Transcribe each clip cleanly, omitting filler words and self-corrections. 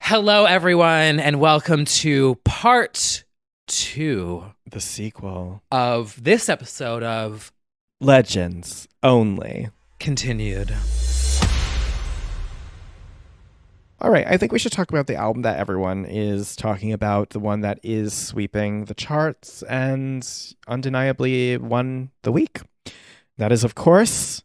Hello, everyone, and welcome to part 2, the sequel of this episode of Legends Only. Continued. All right, I think we should talk about the album that everyone is talking about, the one that is sweeping the charts and undeniably won the week. That is, of course,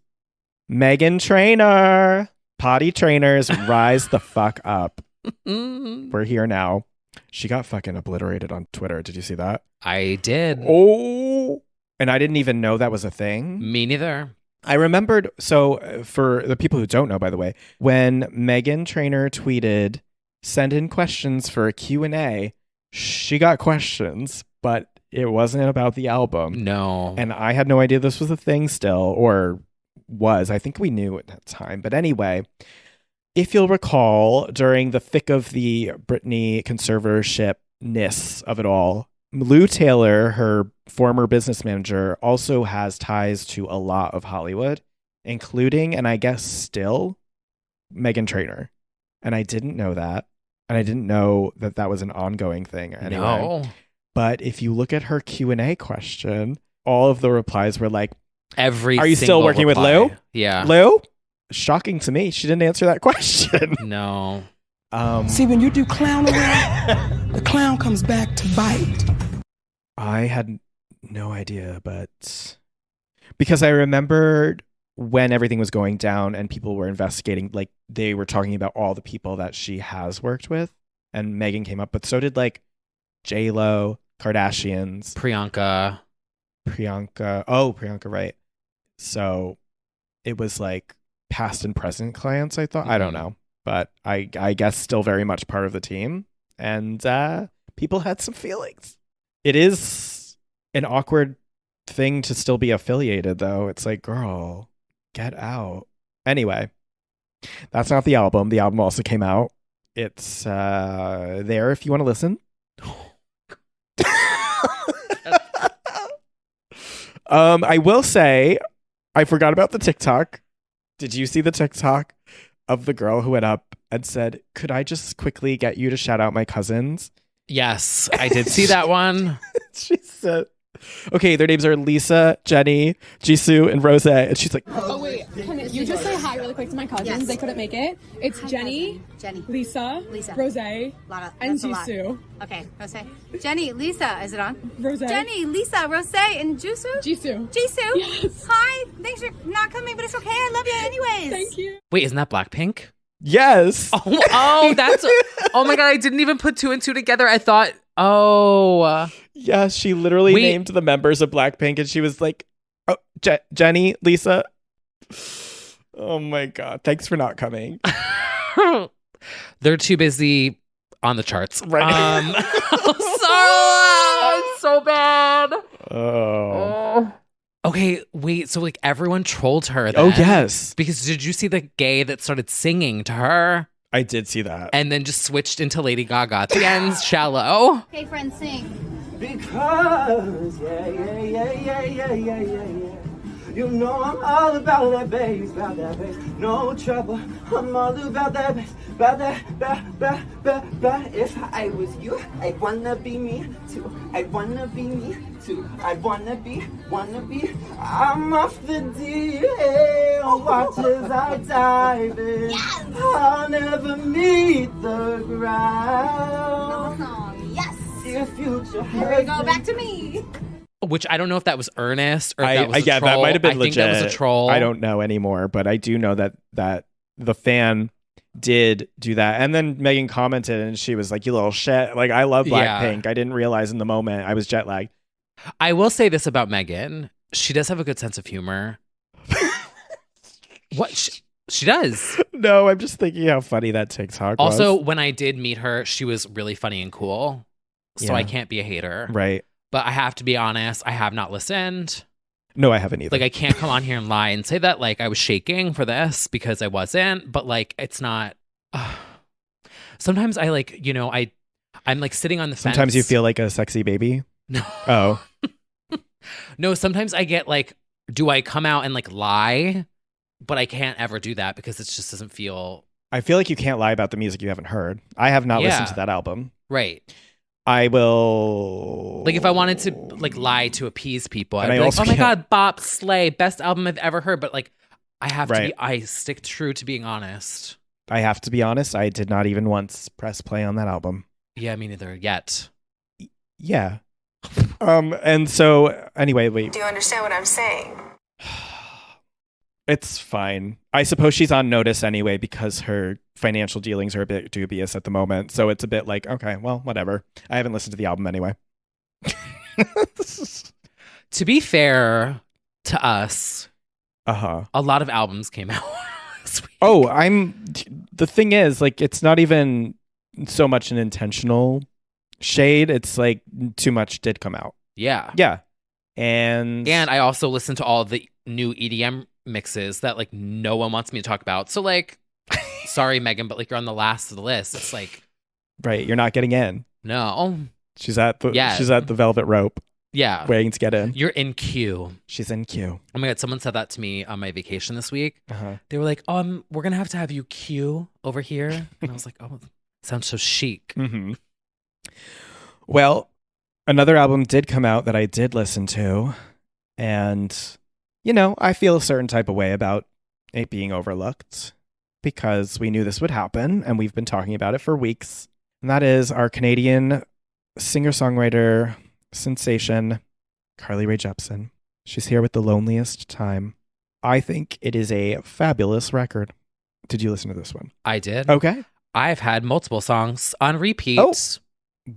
Meghan Trainor. Potty trainers, rise the fuck up. We're here now. She got fucking obliterated on Twitter. Did you see that? I did. Oh, and I didn't even know that was a thing. Me neither. I remembered, so for the people who don't know, by the way, when Meghan Trainor tweeted, send in questions for a Q&A, she got questions, but it wasn't about the album. No. And I had no idea this was a thing still, or was. I think we knew at that time. But anyway, if you'll recall, during the thick of the Britney conservatorship-ness of it all, Lou Taylor, her former business manager, also has ties to a lot of Hollywood, including, and I guess still, Meghan Trainor. And I didn't know that. And I didn't know that that was an ongoing thing anyway. No. But if you look at her Q&A question, all of the replies were like, are you still working reply. with Lou? Yeah. Lou? Shocking to me. She didn't answer that question. No. See, when you do clown around, the clown comes back to bite. I had no idea, but because I remembered when everything was going down and people were investigating, like they were talking about all the people that she has worked with, and Meghan came up, but so did like J-Lo, Kardashians, Priyanka. Priyanka, right. So it was like past and present clients, I thought. I don't know, but I guess still very much part of the team, and people had some feelings. It is an awkward thing to still be affiliated, though. It's like, girl, get out. Anyway, that's not the album. The album also came out. It's there if you want to listen. I will say, I forgot about the TikTok. Did you see the TikTok of the girl who went up and said, could I just quickly get you to shout out my cousins? Yes, I did see that one. She said, okay, their names are Lisa, Jenny, Jisoo, and Rose. And she's like, oh wait, can you just say hi really quick to my cousins? Yes. They couldn't make it. It's Hi, Jenny, Lisa, Rose, and Jisoo. Okay, Rose. Jenny, Lisa, is it on? Rose. Jenny, Lisa, Rose, and Jisoo? Jisoo. Jisoo? Yes. Hi, thanks for not coming, but it's okay. I love you anyways. Thank you. Wait, isn't that Blackpink? yes. Oh, that's... Oh my God, I didn't even put 2 and 2 together. I thought, Yeah, she literally named the members of Blackpink, and she was like, oh, Jenny, Lisa. Oh my God. Thanks for not coming. They're too busy on the charts. Right. It's so bad. Oh. Okay, wait. So like everyone trolled her then. Oh, yes. Because did you see the gay that started singing to her I did see that. and then just switched into Lady Gaga at the end? Shallow. Okay, friends, sing. Because, yeah. You know I'm all about that bass, no trouble. I'm all about that bass, about that. If I was you, I'd wanna be me too. I'd wanna be me too. I'd wanna be. I'm off the deep end, watch as I dive in. Yes. I'll never meet the ground. Love the song. Yes. Your future. Here we go, back to me. Which I don't know if that was earnest or if that was a yeah, troll. that might have been I legit. think that was a troll. I don't know anymore, but I do know that the fan did do that. And then Meghan commented and she was like, you little shit. Like, I love Blackpink. I didn't realize in the moment. I was jet lagged. I will say this about Meghan. She does have a good sense of humor. What? She does. No, I'm just thinking how funny that TikTok was. Also, when I did meet her, she was really funny and cool. So Yeah. I can't be a hater. Right. But I have to be honest, I have not listened. No, I haven't either. Like, I can't come on here and lie and say that, like, I was shaking for this because I wasn't. But, like, it's not... Sometimes I, like, you know, I'm, like, sitting on the fence. Sometimes you feel like a sexy baby. No. Oh. No, sometimes I get, like, do I come out and, like, lie? But I can't ever do that because it just doesn't feel I feel like you can't lie about the music you haven't heard. I have not listened to that album. Right. I will. Like if I wanted to like lie to appease people, I'd And be I like, also oh my can't- God, Bop, Slay, best album I've ever heard. But like I have to Right. be, I stick true to being honest. I have to be honest. I did not even once press play on that album. Yeah, me neither yet. Yeah. And so anyway, wait. Do you understand what I'm saying? It's fine. I suppose she's on notice anyway because her financial dealings are a bit dubious at the moment. So it's a bit like, okay, well, whatever. I haven't listened to the album anyway. To be fair to us, Uh-huh. a lot of albums came out this week. Oh, the thing is, like, it's not even so much an intentional shade. It's like too much did come out. Yeah. Yeah. And I also listened to all the new EDM mixes that like no one wants me to talk about. So like, sorry, Megan, but like you're on the last of the list. It's like, right, you're not getting in. no. She's at the velvet rope Yeah. waiting to get in. You're in queue. She's in queue. Oh my God, someone said that to me on my vacation this week. Uh-huh. They were like, we're going to have you queue over here. And I was like, oh, sounds so chic. Mm-hmm. Well, another album did come out that I did listen to. And, you know, I feel a certain type of way about it being overlooked because we knew this would happen and we've been talking about it for weeks. And that is our Canadian singer-songwriter sensation, Carly Rae Jepsen. She's here with The Loneliest Time. I think it is a fabulous record. Did you listen to this one? I did. Okay. I've had multiple songs on repeat. Oh.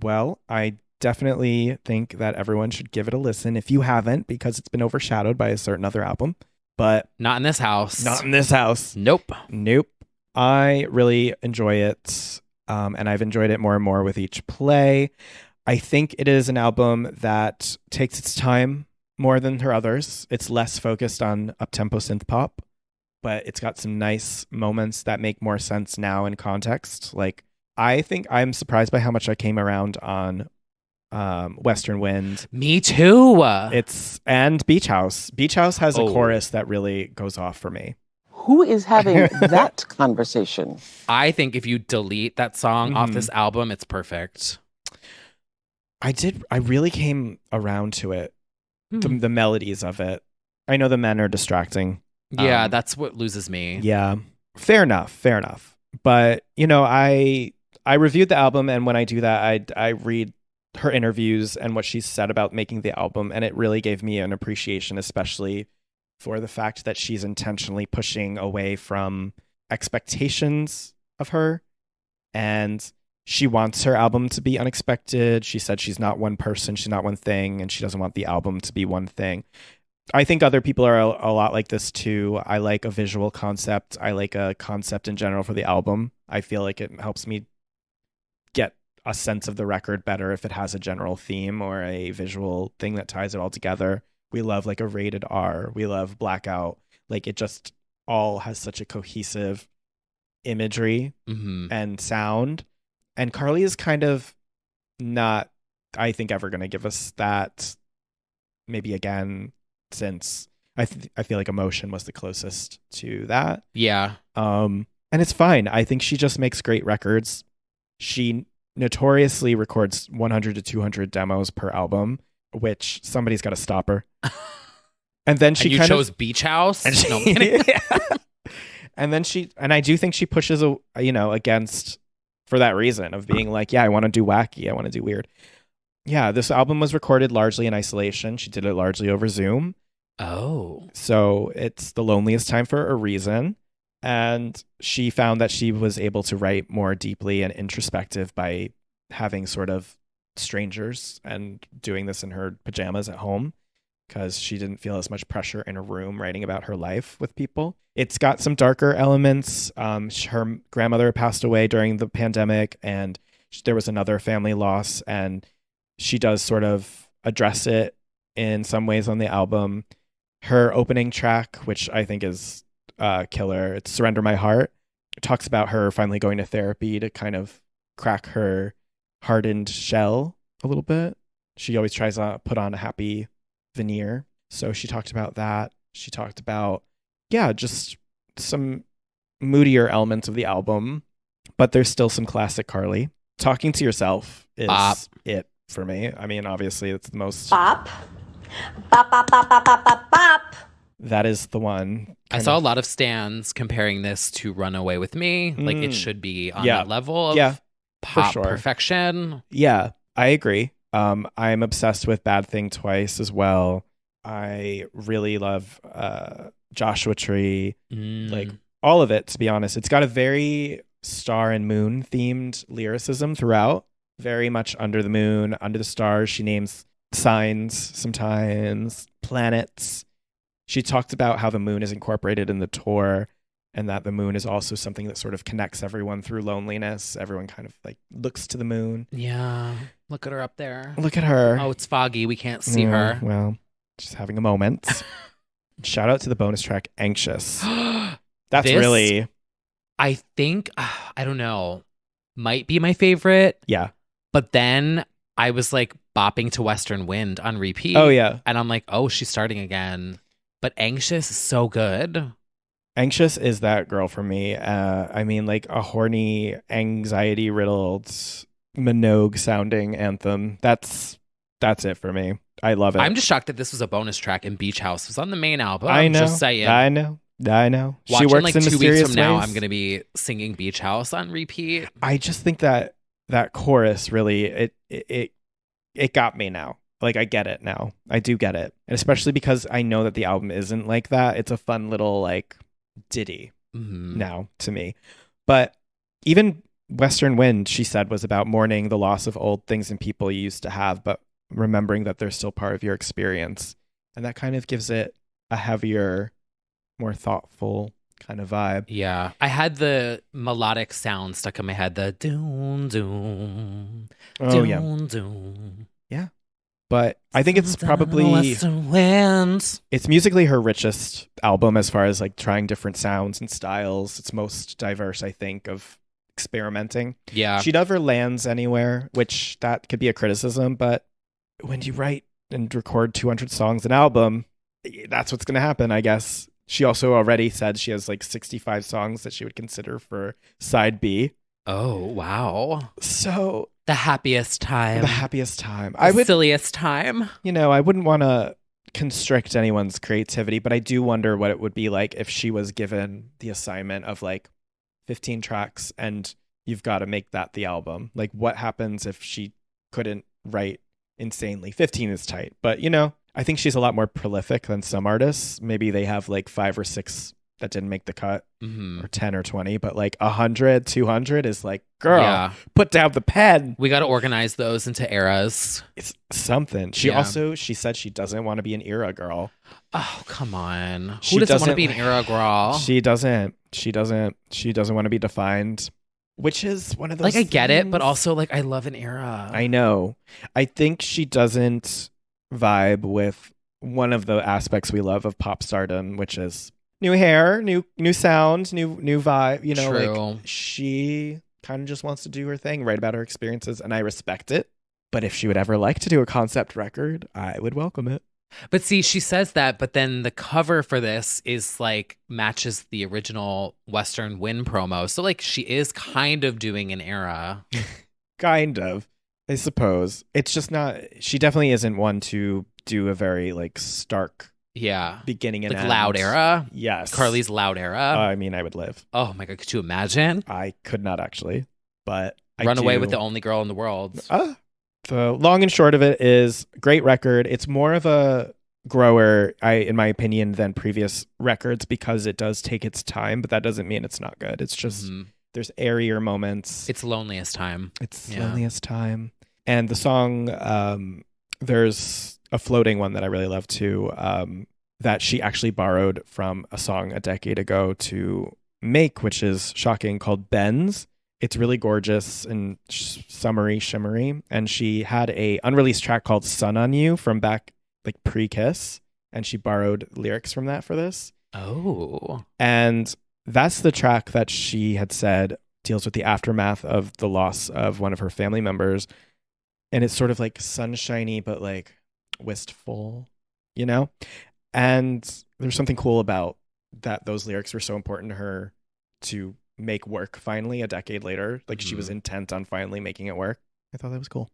Well, I definitely think that everyone should give it a listen if you haven't, because it's been overshadowed by a certain other album. But Not in this house. not in this house. Nope. Nope. I really enjoy it. And I've enjoyed it more and more with each play. I think it is an album that takes its time more than her others. It's less focused on up-tempo synth pop, but it's got some nice moments that make more sense now in context. Like, I think I'm surprised by how much I came around on Western Wind. Me too. And Beach House. Beach House has a Oh. chorus that really goes off for me. Who is having that conversation? I think if you delete that song off Mhm. this album, it's perfect. I really came around to it. Hmm. The melodies of it. I know the men are distracting. Yeah, that's what loses me. Yeah. Fair enough. But, you know, I reviewed the album, and when I do that, I read her interviews and what she's said about making the album, and it really gave me an appreciation, especially for the fact that she's intentionally pushing away from expectations of her, and she wants her album to be unexpected. She said she's not one person, she's not one thing, and she doesn't want the album to be one thing. I think other people are a lot like this too. I like a visual concept. I like a concept in general for the album. I feel like it helps me get a sense of the record better if it has a general theme or a visual thing that ties it all together. We love like a rated R. We love Blackout. Like, it just all has such a cohesive imagery Mm-hmm. and sound. And Carly is kind of not, I think, ever going to give us that maybe again, since I feel like Emotion was the closest to that. Yeah. And it's fine. I think she just makes great records. She notoriously records 100 to 200 demos per album, which somebody's got to stop her. And then she And you kind chose of, Beach House? and she, No, I'm kidding. and I do think she pushes, against for that reason of being like, yeah, I want to do wacky. I want to do weird. Yeah, this album was recorded largely in isolation. She did it largely over Zoom. Oh. So it's the loneliest time for a reason. And she found that she was able to write more deeply and introspective by having sort of strangers and doing this in her pajamas at home, because she didn't feel as much pressure in a room writing about her life with people. It's got some darker elements. Her grandmother passed away during the pandemic, and there was another family loss, and she does sort of address it in some ways on the album. Her opening track, which I think is killer, it's Surrender My Heart. It talks about her finally going to therapy to kind of crack her hardened shell a little bit. She always tries to put on a happy veneer. So she talked about that. She talked about, just some moodier elements of the album, but there's still some classic Carly. Talking to Yourself is Bop. it for me. I mean, obviously, it's the most. Bop. Bop, bop, bop, bop, bop, bop, bop. That is the one. I saw a lot of stands comparing this to Runaway with Me. Like it should be on that level of pop perfection. Yeah, I agree. I'm obsessed with Bad Thing Twice as well. I really love Joshua Tree. Like all of it, to be honest. It's got a very star and moon themed lyricism throughout. Very much under the moon, under the stars. She names signs sometimes, planets. She talked about how the moon is incorporated in the tour and that the moon is also something that sort of connects everyone through loneliness. Everyone kind of like looks to the moon. Yeah. Look at her up there. Look at her. Oh, it's foggy. We can't see her. Well, she's having a moment. Shout out to the bonus track, Anxious. That's really... I think, I don't know, might be my favorite. Yeah. But then I was like bopping to Western Wind on repeat. Oh, yeah. And I'm like, oh, she's starting again. But Anxious is so good. Anxious is that girl for me. I mean, like a horny, anxiety-riddled, Minogue-sounding anthem. That's it for me. I love it. I'm just shocked that this was a bonus track and Beach House was on the main album. I know. Just saying. I know. She Watching works like in 2 mysterious weeks from now, ways. I'm going to be singing Beach House on repeat. I just think that chorus really, it got me now. Like, I get it now. I do get it. And especially because I know that the album isn't like that. It's a fun little, like, ditty now to me. But even Western Wind, she said, was about mourning the loss of old things and people you used to have, but remembering that they're still part of your experience. And that kind of gives it a heavier, more thoughtful kind of vibe. Yeah. I had the melodic sound stuck in my head. The doom, doom. Oh, doom, yeah. Doom. Yeah. But I think it's probably... It's musically her richest album as far as like trying different sounds and styles. It's most diverse, I think, of experimenting. Yeah. She never lands anywhere, which that could be a criticism. But when you write and record 200 songs an album, that's what's going to happen, I guess. She also already said she has like 65 songs that she would consider for side B. Oh, wow. So... The happiest time. The happiest time. Silliest time. You know, I wouldn't want to constrict anyone's creativity, but I do wonder what it would be like if she was given the assignment of like 15 tracks and you've got to make that the album. Like, what happens if she couldn't write insanely? 15 is tight, but you know, I think she's a lot more prolific than some artists. Maybe they have like 5 or 6 that didn't make the cut, or 10 or 20, but like 100, 200 is like, girl, put down the pen. We got to organize those into eras. It's something. She said she doesn't want to be an era girl. Oh, come on. Who doesn't want to be an era girl? She doesn't want to be defined, which is one of those like, I get things. it, but also like, I love an era. I know. I think she doesn't vibe with one of the aspects we love of pop stardom, which is new hair, new sound, new vibe. You know, True. like she kind of just wants to do her thing, write about her experiences, and I respect it. But if she would ever like to do a concept record, I would welcome it. But see, she says that, but then the cover for this is like matches the original Western Wind promo. So like she is kind of doing an era. Kind of, I suppose. It's just not, she definitely isn't one to do a very like stark beginning and like end. Loud era. Yes. Carly's Loud era. I mean, I would live. Oh my God, could you imagine? I could not actually, but Run away with the only girl in the world. The long and short of it is great record. It's more of a grower, in my opinion, than previous records because it does take its time, but that doesn't mean it's not good. It's just there's airier moments. It's Loneliest time. Loneliest time. And the song, there's a floating one that I really love too, that she actually borrowed from a song a decade ago to make, which is shocking, called Benz. It's really gorgeous and summery, shimmery. And she had a unreleased track called Sun on You from back like pre-Kiss. And she borrowed lyrics from that for this. Oh. And that's the track that she had said deals with the aftermath of the loss of one of her family members. And it's sort of like sunshiny, but like wistful, you know? And there's something cool about that. Those lyrics were so important to her to make work finally a decade later. Like she was intent on finally making it work. I thought that was cool.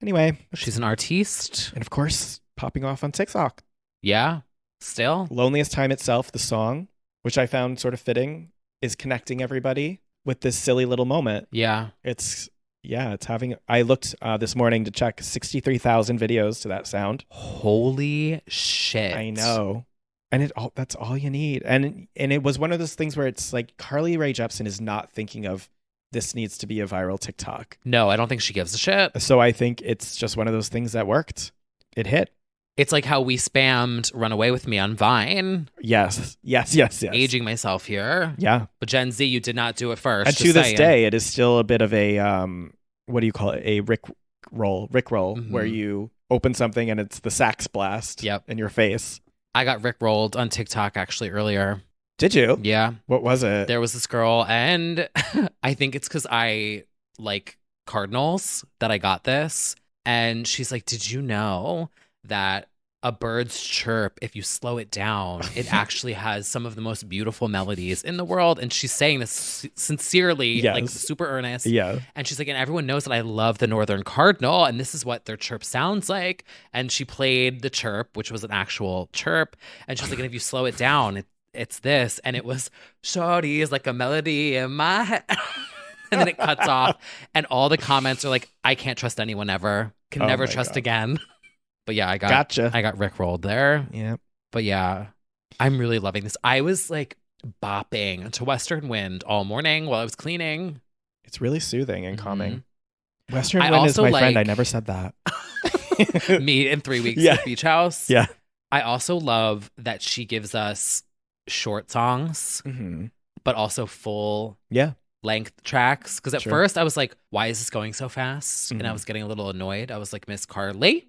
Anyway, She's an artiste. and of course, popping off on TikTok. Yeah. Still. Loneliest Time itself, the song, which I found sort of fitting, is connecting everybody with this silly little moment. Yeah. It's having, I looked this morning to check 63,000 videos to that sound. Holy shit. I know. And that's all you need. And it was one of those things where it's like Carly Rae Jepsen is not thinking of this needs to be a viral TikTok. No, I don't think she gives a shit. So I think it's just one of those things that worked. It hit. It's like how we spammed Run Away With Me on Vine. Yes. Aging myself here. Yeah. But Gen Z, you did not do it first. And to this day, it is still a bit of a, what do you call it? A Rick roll, where you open something and it's the sax blast in your face. I got Rick rolled on TikTok actually earlier. Did you? Yeah. What was it? There was this girl, and I think it's because I like cardinals that I got this. And she's like, did you know that a bird's chirp, if you slow it down, it actually has some of the most beautiful melodies in the world? And she's saying this sincerely, like super earnest. Yeah. And she's like, and everyone knows that I love the Northern Cardinal, and this is what their chirp sounds like. And she played the chirp, which was an actual chirp. And she's like, and if you slow it down, it's this. And it was, shorty is like a melody in my head. And then it cuts off. And all the comments are like, I can't trust anyone ever. Can never trust again. But yeah, I got rickrolled there. Yeah. But yeah, I'm really loving this. I was like bopping to Western Wind all morning while I was cleaning. It's really soothing and calming. Western Wind is my friend. I never said that. Me in 3 weeks at Beach House. Yeah. I also love that she gives us short songs, but also full length tracks. Because at first I was like, why is this going so fast? And I was getting a little annoyed. I was like, Miss Carly.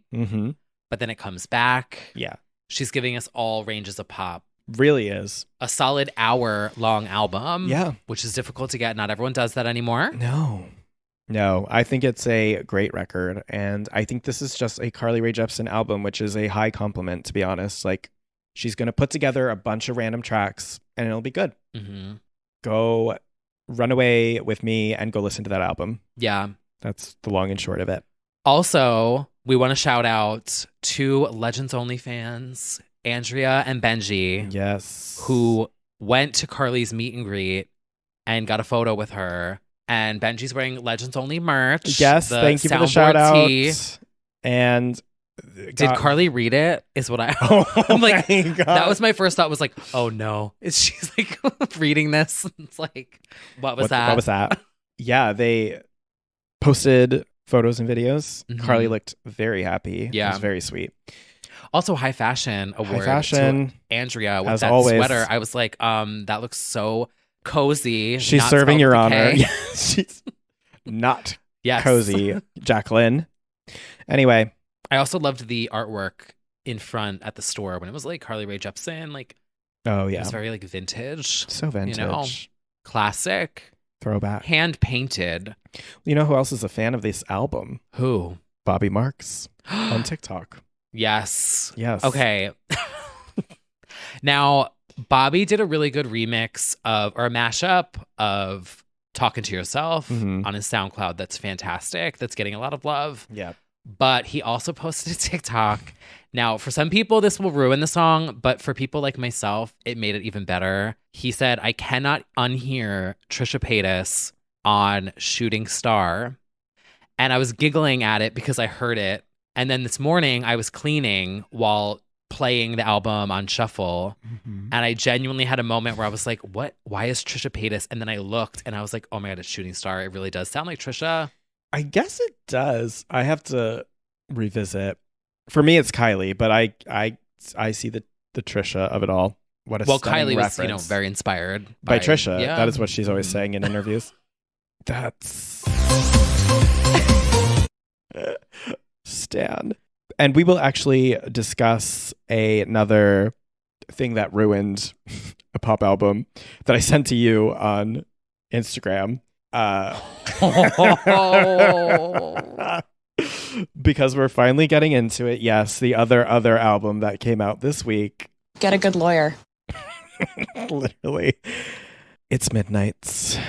But then it comes back. Yeah. She's giving us all ranges of pop. Really is. A solid hour-long album. Yeah. Which is difficult to get. Not everyone does that anymore. No, I think it's a great record. And I think this is just a Carly Rae Jepsen album, which is a high compliment, to be honest. Like, she's going to put together a bunch of random tracks and it'll be good. Go Run Away With Me and go listen to that album. Yeah. That's the long and short of it. Also, we want to shout out two Legends Only fans, Andrea and Benji. Yes. Who went to Carly's meet and greet and got a photo with her. And Benji's wearing Legends Only merch. Yes, thank you for the shout out. And did Carly read it? Is what I'm like. That was my first thought. Was like, oh no, she's like reading this? It's like, what was that? What was that? Yeah, they posted photos and videos. Carly looked very happy. Yeah, it was very sweet. Also, high fashion award to Andrea with as that always. sweater. I was like, that looks so cozy. She's not serving your honor. She's not cozy, Jacqueline. Anyway, I also loved the artwork in front at the store when it was like Carly Rae Jepsen. Like, oh yeah, it was very like vintage. So vintage, you know? Classic, throwback, hand painted. You know who else is a fan of this album? Who? Bobby Marks on TikTok. Yes. Okay. Now, Bobby did a really good remix or a mashup of Talking to Yourself on his SoundCloud. That's fantastic. That's getting a lot of love. Yeah. But he also posted a TikTok. Now, for some people, this will ruin the song, but for people like myself, it made it even better. He said, I cannot unhear Trisha Paytas on Shooting Star. And I was giggling at it because I heard it. And then this morning, I was cleaning while playing the album on shuffle. And I genuinely had a moment where I was like, what? Why is Trisha Paytas? And then I looked and I was like, oh my God, it's Shooting Star. It really does sound like Trisha. I guess it does. I have to revisit. For me, it's Kylie, but I see the Trisha of it all. What a Kylie reference. was, very inspired by Trisha. Yeah. That is what she's always saying in interviews. That's Stan. And we will actually discuss another thing that ruined a pop album that I sent to you on Instagram. Because we're finally getting into it. Yes, the other album that came out this week. Get a good lawyer. Literally. It's midnight.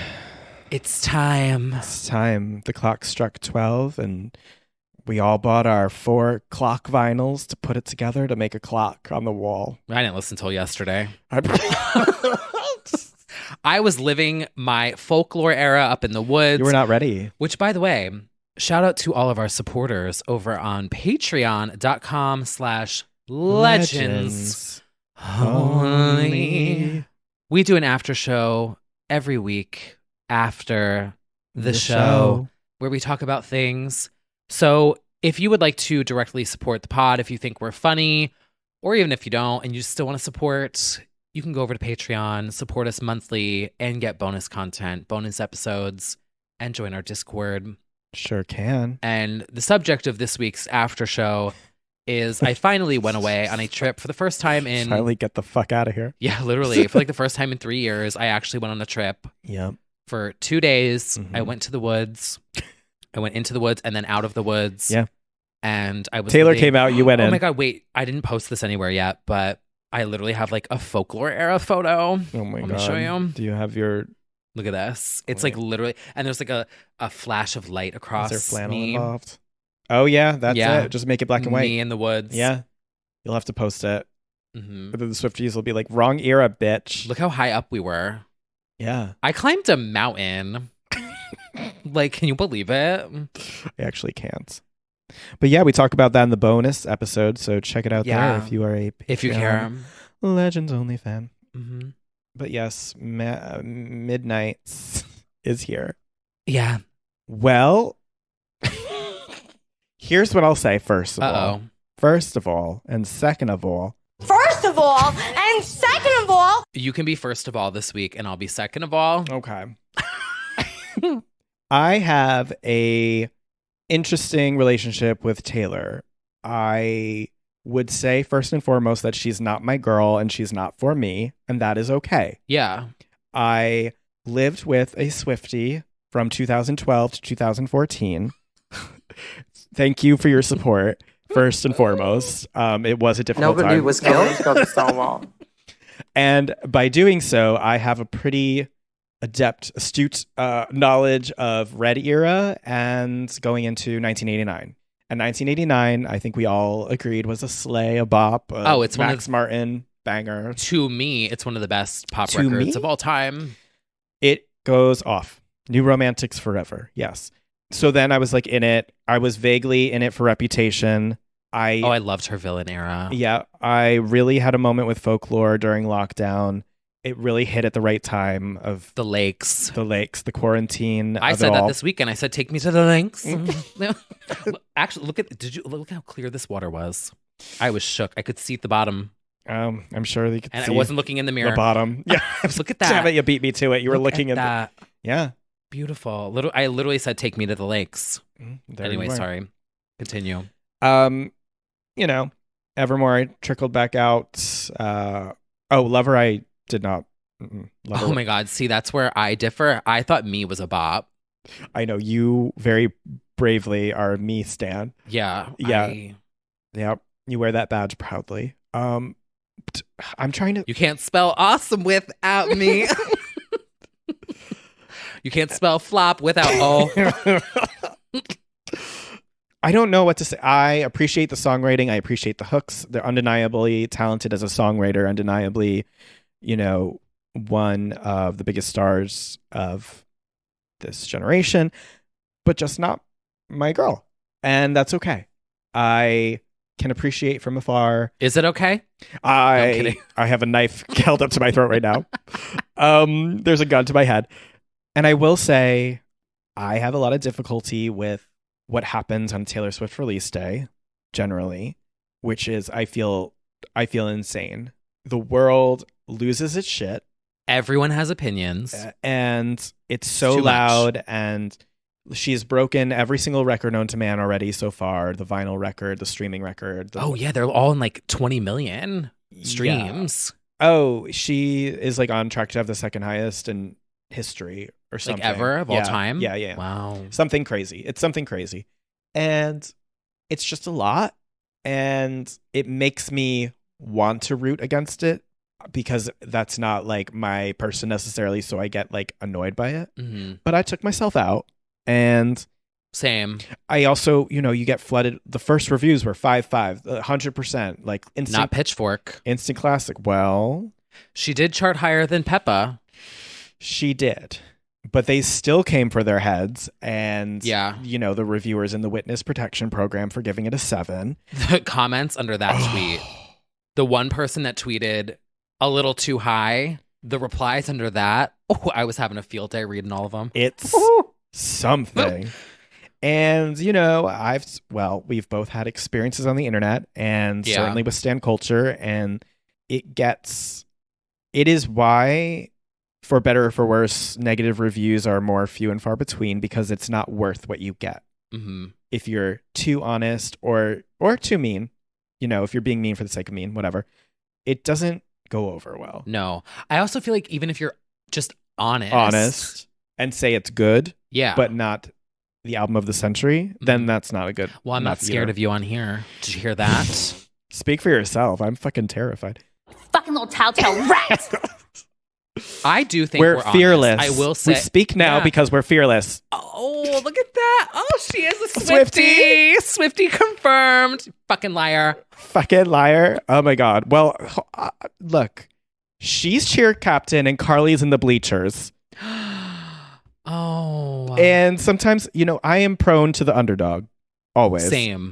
It's time. It's time. The clock struck 12 and we all bought our 4 clock vinyls to put it together to make a clock on the wall. I didn't listen till yesterday. I was living my folklore era up in the woods. You were not ready. Which, by the way, shout out to all of our supporters over on patreon.com/legends. Holy. We do an after show every week after the show where we talk about things. So if you would like to directly support the pod, if you think we're funny, or even if you don't and you still want to support, you can go over to Patreon, support us monthly, and get bonus content, bonus episodes, and join our Discord. Sure can. And the subject of this week's after show is I finally went away on a trip for the first time in... Finally get the fuck out of here. Yeah, literally. For like the first time in 3 years, I actually went on a trip. Yep. For 2 days. Mm-hmm. I went to the woods. I went into the woods and then out of the woods. Yeah. And I was... Taylor came out, you went in. Oh my God, wait. I didn't post this anywhere yet, but I literally have like a folklore era photo. Oh my God. Let me show you. Do you have your... Look at this. It's like literally... And there's like a flash of light across Is there flannel me. involved? Oh yeah, that's it. Just make it black and white. Me in the woods. Yeah. You'll have to post it. Mm-hmm. But then the Swifties will be like, wrong era, bitch. Look how high up we were. Yeah. I climbed a mountain. Like, can you believe it? I actually can't. But yeah, we talk about that in the bonus episode, so check it out there if you are a Patreon if you care. Legends only fan. Mm-hmm. But yes, midnight is here. Yeah. Well, here's what I'll say first of all. Uh-oh. First of all, and second of all. First of all, and second of all. You can be first of all this week, and I'll be second of all. Okay. I have a interesting relationship with Taylor. I would say first and foremost that she's not my girl and she's not for me, and that is okay. Yeah. I lived with a Swiftie from 2012 to 2014. Thank you for your support. First and foremost, it was a difficult time. Nobody was killed. Go to Stonewall. And by doing so, I have a pretty astute knowledge of Red era and going into 1989. And 1989, I think we all agreed was a slay, a bop. It's Max Martin banger. To me, it's one of the best pop records of all time. It goes off. New Romantics forever. Yes. So then I was like in it. I was vaguely in it for Reputation. I loved her villain era. Yeah. I really had a moment with Folklore during lockdown. It really hit at the right time of the lakes, the quarantine. I said that this weekend. I said, "Take me to the lakes." Actually, look how clear this water was. I was shook. I could see at the bottom. I'm sure you could see. And I wasn't looking in the mirror. The bottom. Yeah. Look at that. Damn it, you beat me to it. You were looking at at that. Yeah. Beautiful. I literally said, "Take me to the lakes." Anyway, sorry. Continue. Evermore I trickled back out. Lover I did not. Lover. Oh my God. See, that's where I differ. I thought Me was a bop. I know you very bravely are Me stan. Yeah. Yeah. Yeah. You wear that badge proudly. I'm trying to. You can't spell awesome without me. You can't spell flop without I don't know what to say. I appreciate the songwriting. I appreciate the hooks. They're undeniably talented as a songwriter, undeniably, one of the biggest stars of this generation, but just not my girl. And that's okay. I can appreciate from afar. Is it okay? I'm kidding. I have a knife held up to my throat right now. There's a gun to my head. And I will say I have a lot of difficulty with what happens on Taylor Swift release day, generally, which is I feel insane. The world loses its shit. Everyone has opinions. And it's so loud, and she's broken every single record known to man already so far. The vinyl record, the streaming record. They're all in like 20 million streams. Yeah. She is like on track to have the second highest in history or something. Like ever of all time? Yeah. Wow. Something crazy. It's something crazy. And it's just a lot. And it makes me want to root against it because that's not like my person necessarily, so I get like annoyed by it. Mm-hmm. But I took myself out, and Same. I also, you get flooded. The first reviews were 5.5, 100%, like Not Pitchfork. instant classic. Well, She did chart higher than Peppa. she did, but they still came for their heads, and Yeah. the reviewers in the witness protection program for giving it a 7. The comments under that tweet. The one person that tweeted a little too high. The replies under that. Oh, I was having a field day reading all of them. It's something. And, we've both had experiences on the internet, and certainly with stan culture, and it is why, for better or for worse, negative reviews are more few and far between, because it's not worth what you get. Mm-hmm. If you're too honest or too mean, if you're being mean for the sake of mean, whatever, it doesn't go over well. No. I also feel like even if you're just Honest and say it's good, yeah, but not the album of the century, then that's not a good. Well, I'm not scared of you on here. Did you hear that? Speak for yourself. I'm fucking terrified. Fucking little telltale rat. I do think we're honest. fearless. I will say. We speak now because we're fearless. Oh, look at that. Oh, she is a Swiftie. Swiftie confirmed. Fucking liar. Fucking liar. Oh my God. Well, look, she's cheer captain and Carly's in the bleachers. Oh. And sometimes, I am prone to the underdog. Always. Same.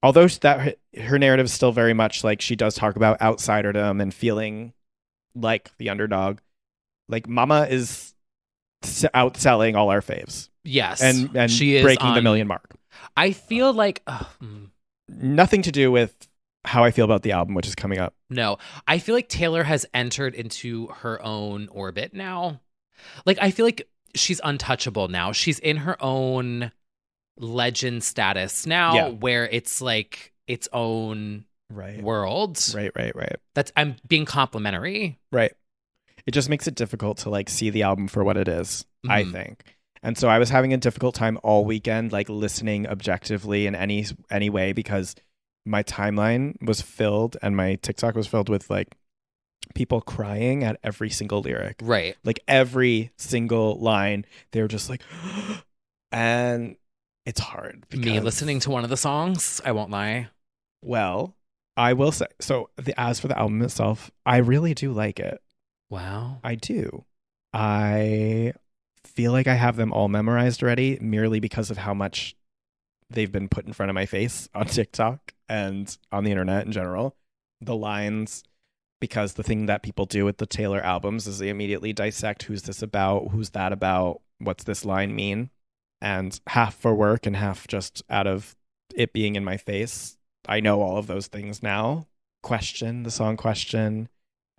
Although her narrative is still very much like she does talk about outsiderdom and feeling like the underdog. Like Mama is outselling all our faves. Yes. And she is breaking the million mark. I feel like nothing to do with how I feel about the album, which is coming up. No. I feel like Taylor has entered into her own orbit now. Like, I feel like she's untouchable now. She's in her own legend status now, where it's like its own world. Right. I'm being complimentary. Right. It just makes it difficult to like see the album for what it is, I think. And so I was having a difficult time all weekend, like listening objectively in any way, because my timeline was filled and my TikTok was filled with like people crying at every single lyric. Right. Like every single line, they were just like, and it's hard. Me listening to one of the songs, I won't lie. Well, I will say, so as for the album itself, I really do like it. Wow. I do. I feel like I have them all memorized already, merely because of how much they've been put in front of my face on TikTok and on the internet in general. The lines, because the thing that people do with the Taylor albums is they immediately dissect who's this about, who's that about, what's this line mean, and half for work and half just out of it being in my face. I know all of those things now. The song Question.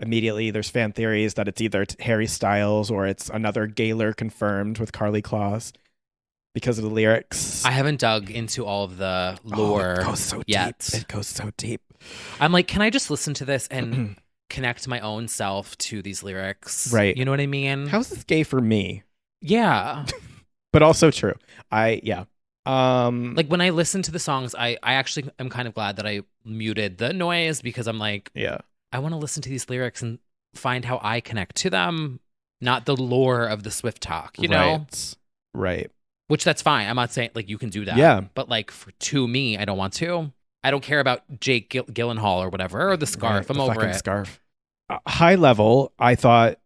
Immediately, there's fan theories that it's either Harry Styles or it's another Gaylor confirmed with Carly Claus because of the lyrics. I haven't dug into all of the lore it goes so yet. Deep. It goes so deep. I'm like, can I just listen to this and connect my own self to these lyrics? Right. You know what I mean? How's this gay for me? Yeah. But also true. Like when I listen to the songs, I actually am kind of glad that I muted the noise, because I'm like, I want to listen to these lyrics and find how I connect to them, not the lore of the Swift talk, you know? Right. Which that's fine. I'm not saying like you can do that. Yeah. But like to me, I don't want to. I don't care about Jake Gyllenhaal or whatever, or the scarf. I'm over it. Scarf. High level, I thought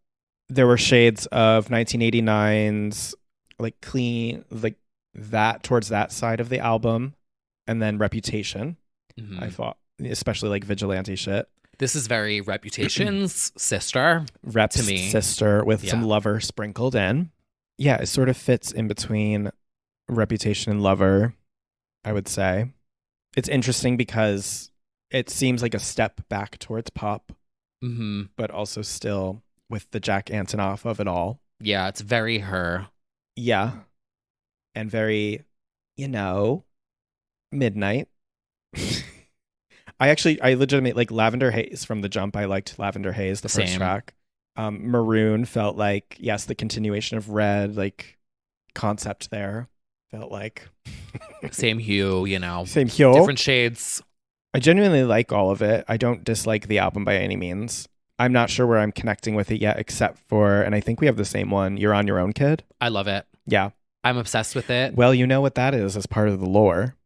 there were shades of 1989's like clean, like that towards that side of the album, and then Reputation. I thought, especially like vigilante shit. This is very Reputation's sister. Rep's to me. sister with some Lover sprinkled in. Yeah, it sort of fits in between Reputation and Lover, I would say. It's interesting because it seems like a step back towards pop, but also still with the Jack Antonoff of it all. Yeah, it's very her. Yeah. And very, midnight. I legitimately like Lavender Haze from the jump. I liked Lavender Haze, the first track. Maroon felt like, yes, the continuation of Red, like concept there. Felt like same hue, Same hue. Different shades. I genuinely like all of it. I don't dislike the album by any means. I'm not sure where I'm connecting with it yet, except for, and I think we have the same one, You're on Your Own, Kid. I love it. Yeah. I'm obsessed with it. Well, you know what that is as part of the lore.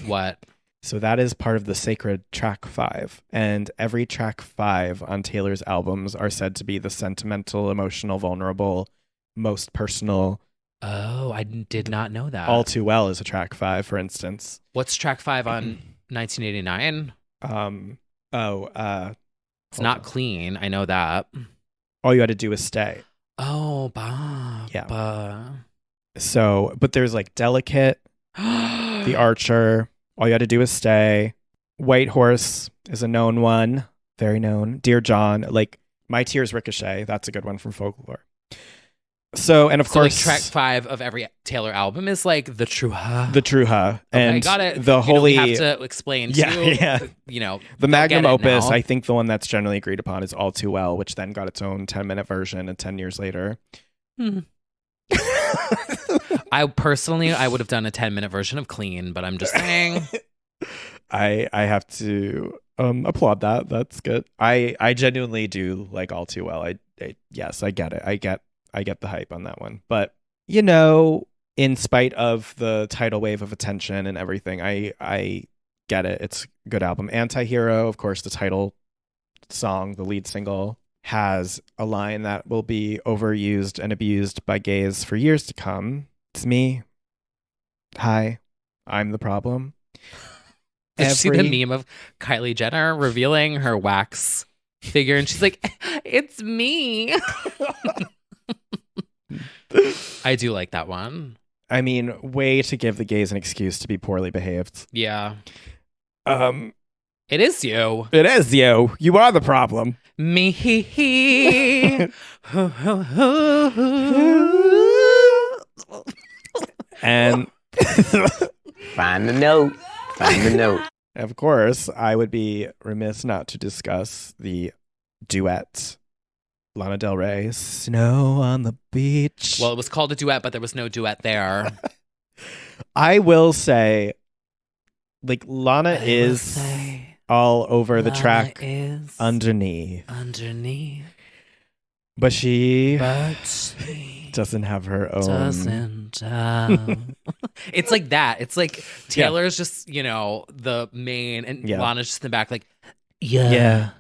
What? So that is part of the sacred track 5. And every track 5 on Taylor's albums are said to be the sentimental, emotional, vulnerable, most personal. Oh, I did not know that. All Too Well is a track 5, for instance. What's track 5 on 1989? It's not Clean. I know that. All You Had to Do Was Stay. Oh, bah. Yeah. Bah. So, but there's like Delicate, The Archer, All You Had to Do Was Stay. White Horse is a known one, very known. Dear John, like My Tears Ricochet, that's a good one from Folklore. So, and of course, like track 5 of every Taylor album is like the True Ha. The True Ha. And okay, got it. The holy. We have to explain too. You know, the magnum opus, now. I think the one that's generally agreed upon is All Too Well, which then got its own 10-minute version and 10 years later. I would have done a 10-minute version of Clean, but I'm just saying. I have to applaud that. That's good. I genuinely do like All Too Well. Yes, I get it. I get the hype on that one. But, you know, in spite of the tidal wave of attention and everything, I get it. It's a good album. Anti-Hero, of course, the title song, the lead single, has a line that will be overused and abused by gays for years to come. It's me. Hi, I'm the problem. Did you see the meme of Kylie Jenner revealing her wax figure? And she's like, it's me. I do like that one. I mean, way to give the gays an excuse to be poorly behaved. Yeah. It is you. It is you. You are the problem. Me. And Find the note. Find the note. Of course, I would be remiss not to discuss the duet. Lana Del Rey, Snow on the Beach. Well, it was called a duet, but there was no duet there. I will say, like, Lana is all over the track underneath. But she doesn't have her own. It's like that. It's like Taylor's just, you know, the main, and Lana's just in the back, like, yeah.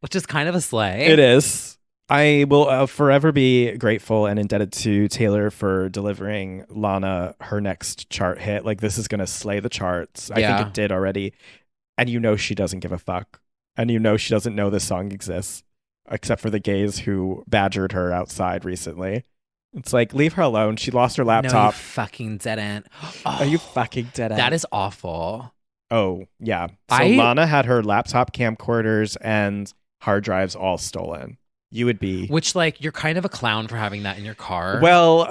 Which is kind of a slay. It is. I will forever be grateful and indebted to Taylor for delivering Lana her next chart hit. Like, this is going to slay the charts. I think it did already. And you know she doesn't give a fuck. And you know she doesn't know this song exists. Except for the gays who badgered her outside recently. It's like, leave her alone. She lost her laptop. No, you fucking didn't. Are you fucking dead? That is awful. Oh, yeah. So Lana had her laptop, camcorders, and hard drives all stolen. You would be. Which, like, you're kind of a clown for having that in your car. Well,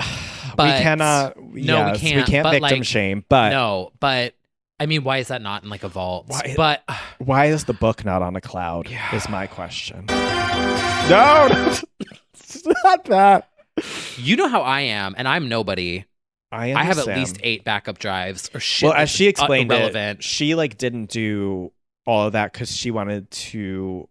but we cannot. No, we can't. We can't victim shame. But no, but I mean, why is that not in like a vault? Why is the book not on a cloud? Is my question. No, it's not that. You know how I am, and I'm nobody. I have at least 8 backup drives or shit. Well, as she explained irrelevant. She like didn't do all of that because she wanted to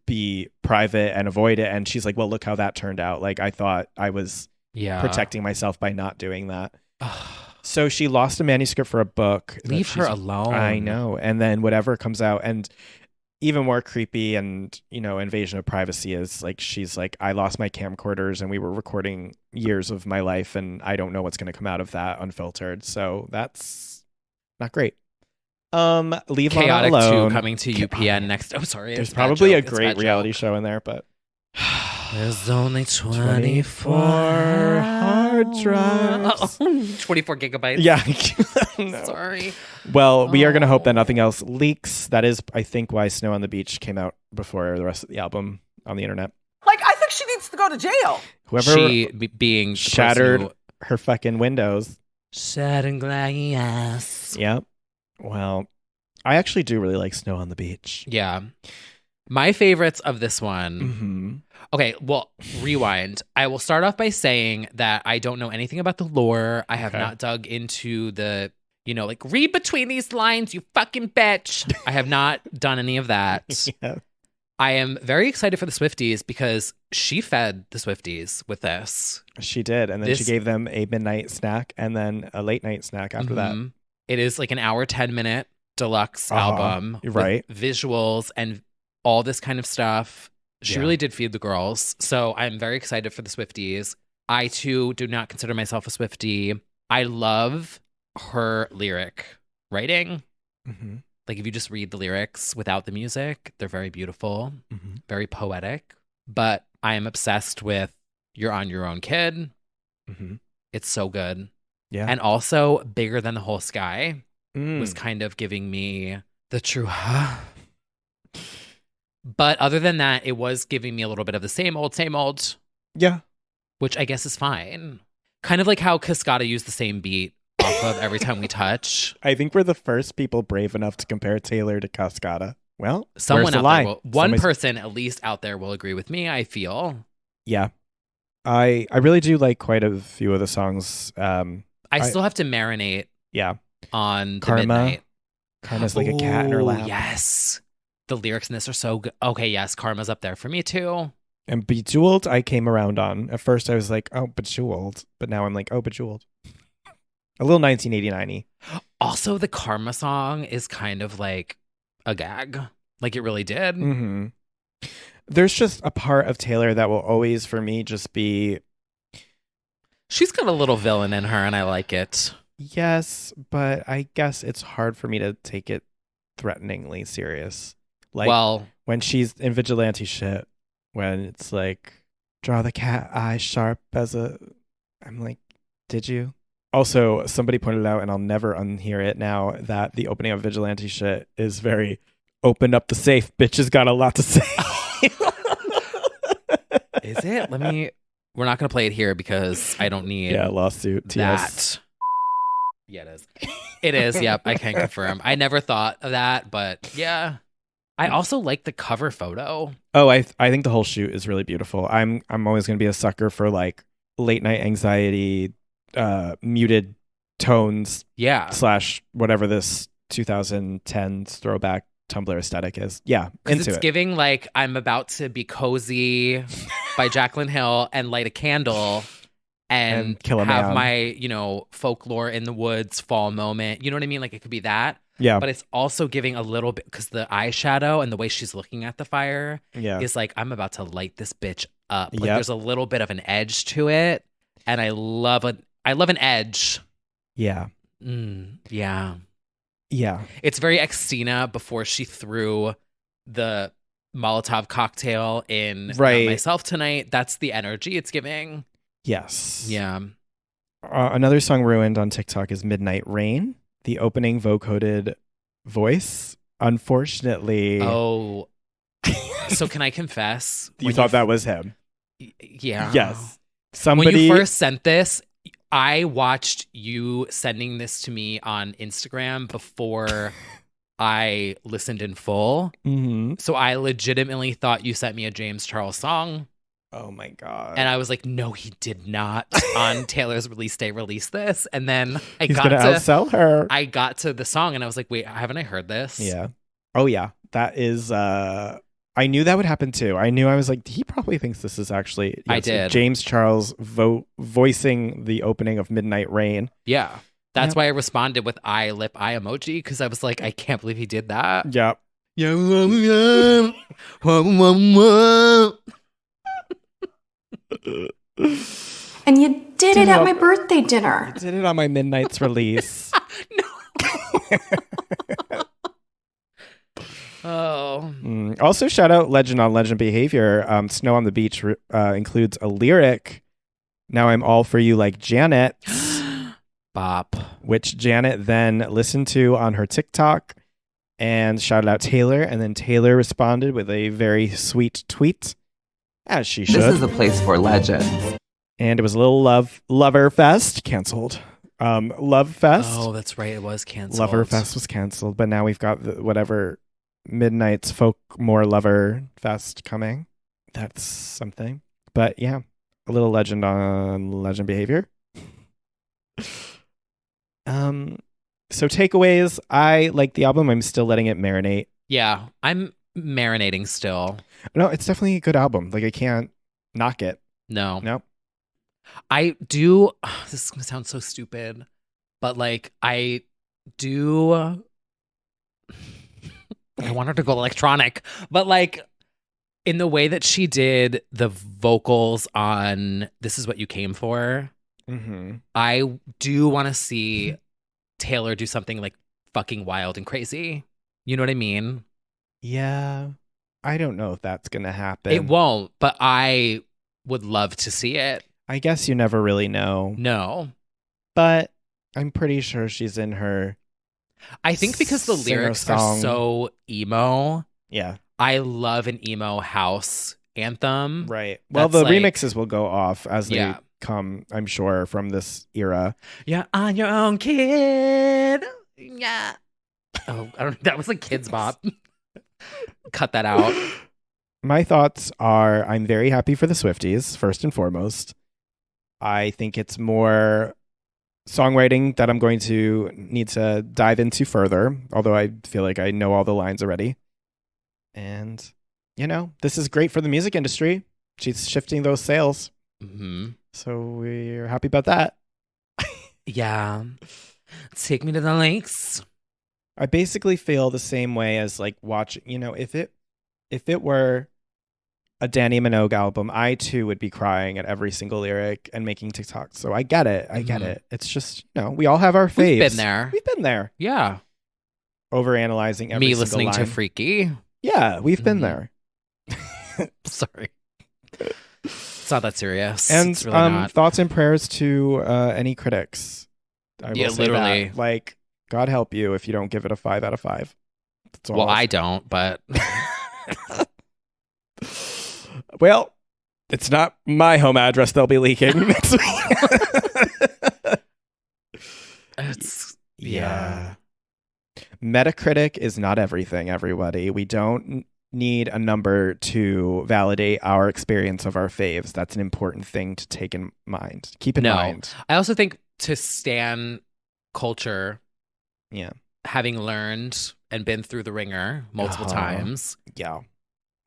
be private and avoid it. And she's like, well, look how that turned out. Like, I thought I was protecting myself by not doing that. So she lost a manuscript for a book. Leave her alone. I know. And then whatever comes out, and even more creepy and, you know, invasion of privacy is like, she's like, I lost my camcorders and we were recording years of my life and I don't know what's going to come out of that unfiltered. So that's not great. Leave Chaotic Lana alone. 2 coming to UPN next. Oh, sorry. There's probably a great reality show in there, but there's only 24 hard drives. 24 gigabytes. Yeah. No. Sorry. Well, we are going to hope that nothing else leaks. That is, I think, why Snow on the Beach came out before the rest of the album on the internet. Like, I think she needs to go to jail. Whoever being shattered her fucking windows. Shattered glass. Yep. Well, I actually do really like Snow on the Beach. Yeah. My favorites of this one. Mm-hmm. Okay, well, rewind. I will start off by saying that I don't know anything about the lore. I have not dug into the, you know, like, read between these lines, you fucking bitch. I have not done any of that. Yeah. I am very excited for the Swifties because she fed the Swifties with this. She did. And then she gave them a midnight snack and then a late night snack after that. It is like an hour, 10-minute deluxe album. Right. With visuals and all this kind of stuff. She really did feed the girls. So I'm very excited for the Swifties. I, too, do not consider myself a Swiftie. I love her lyric writing. Mm-hmm. Like, if you just read the lyrics without the music, they're very beautiful, very poetic. But I am obsessed with You're on Your Own, Kid. Mm-hmm. It's so good. Yeah. And also, Bigger Than the Whole Sky Mm. was kind of giving me the true But other than that, it was giving me a little bit of the same old. Yeah. Which I guess is fine. Kind of like how Cascada used the same beat off of Every Time We Touch. I think we're the first people brave enough to compare Taylor to Cascada. Well, Someone where's the out line? there one person at least out there will agree with me, I feel. Yeah. I really do like quite a few of the songs. I still have to marinate on the Karma. Midnight. Karma's like a cat in her lap. Yes. The lyrics in this are so good. Okay, yes, Karma's up there for me too. And Bejeweled, I came around on. At first, I was like, oh, Bejeweled. But now I'm like, oh, Bejeweled. A little 1989-y. Also, the Karma song is kind of like a gag. Like it really did. Mm-hmm. There's just a part of Taylor that will always, for me, just be... She's got a little villain in her, and I like it. Yes, but I guess it's hard for me to take it threateningly serious. Like, when she's in vigilante shit, when it's like, draw the cat eye sharp as a... I'm like, did you? Also, somebody pointed out, and I'll never unhear it now, that the opening of vigilante shit is very, open up the safe, bitch has got a lot to say. Is it? We're not going to play it here because I don't need lawsuit. that. TS. Yeah, it is. It is. Yep, I can confirm. I never thought of that, but yeah. I also like the cover photo. Oh, I think the whole shoot is really beautiful. I'm always going to be a sucker for like late night anxiety, muted tones. Yeah. / whatever this 2010s throwback Tumblr aesthetic is. Yeah, into it's giving like I'm about to be cozy by Jaclyn Hill and light a candle and kill a have man. my, folklore in the woods fall moment. You know what I mean? Like it could be that. Yeah. But it's also giving a little bit because the eyeshadow and the way she's looking at the fire is like, I'm about to light this bitch up. Like there's a little bit of an edge to it. And I love an edge. Yeah. Yeah. Yeah. It's very Christina before she threw the Molotov cocktail in Myself Tonight. That's the energy it's giving. Yes. Yeah. Another song ruined on TikTok is Midnight Rain. The opening vocoded voice. Unfortunately. Oh. So can I confess? You thought that was him? Yeah. Yes. Somebody... When you first sent this, I watched you sending this to me on Instagram before I listened in full. Mm-hmm. So I legitimately thought you sent me a James Charles song. Oh my God. And I was like, no, he did not on Taylor's release day release this. And then He's gonna outsell her. I got to the song and I was like, wait, haven't I heard this? Yeah. Oh yeah. That is I knew that would happen too. I was like, he probably thinks this is actually I did. James Charles voicing the opening of Midnight Rain. Yeah. That's why I responded with lip eye emoji, because I was like, I can't believe he did that. Yeah. And you did it at my birthday dinner. I did it on my Midnight's release. Oh. Also, shout out Legend on Legend Behavior. Snow on the Beach includes a lyric. Now I'm all for you like Janet. Bop. Which Janet then listened to on her TikTok and shouted out Taylor. And then Taylor responded with a very sweet tweet, as she should. This is a place for legends. And it was a little Lover Fest canceled. Love Fest. Oh, that's right. It was canceled. Lover Fest was canceled. But now we've got whatever Midnight's Folk More Lover Fest coming. That's something. But yeah, a little Legend on Legend Behavior. So takeaways, I like the album. I'm still letting it marinate. Yeah, I'm marinating still. No, it's definitely a good album. Like, I can't knock it. No. Nope. I do. This is going to sound so stupid, but like, I do. I want her to go electronic, but like, in the way that she did the vocals on This Is What You Came For, Mm-hmm. I do want to see Taylor do something like fucking wild and crazy. You know what I mean? Yeah. I don't know if that's going to happen. It won't, but I would love to see it. I guess you never really know. No. But I'm pretty sure she's in her. I think because the lyrics are so emo. Yeah. I love an emo house anthem. Right. Well, That's the like- remixes will go off as they Yeah. come, I'm sure, from this era. You're on your own, kid. Yeah. Oh, I don't. That was like Kids Bop. Cut that out. My thoughts are I'm very happy for the Swifties, first and foremost. I think it's more songwriting that I'm going to need to dive into further, although I feel like I know all the lines already. And, you know, this is great for the music industry. She's shifting those sales. Mm-hmm. So we're happy about that. Yeah. Take me to the lakes. I basically feel the same way as like watching, you know, if it were a Danny Minogue album, I too would be crying at every single lyric and making TikToks. So I get it. I get it. It's just, you know, we all have our faves. We've been there. We've been there. Yeah. Overanalyzing every Me single listening line. to Freaky. Yeah, we've been Mhm. there. Sorry. It's not that serious. And it's really not. thoughts and prayers to any critics. I will Yeah, say that. literally. Like, God help you if you don't give it a 5 out of 5. That's all Well, I'll I don't, but Well, it's not my home address they'll be leaking next week. it's yeah. Metacritic is not everything, everybody. We don't need a number to validate our experience of our faves. That's an important thing to take in mind. Keep in mind. I also think to stan culture, Yeah. having learned and been through the ringer multiple times, Yeah.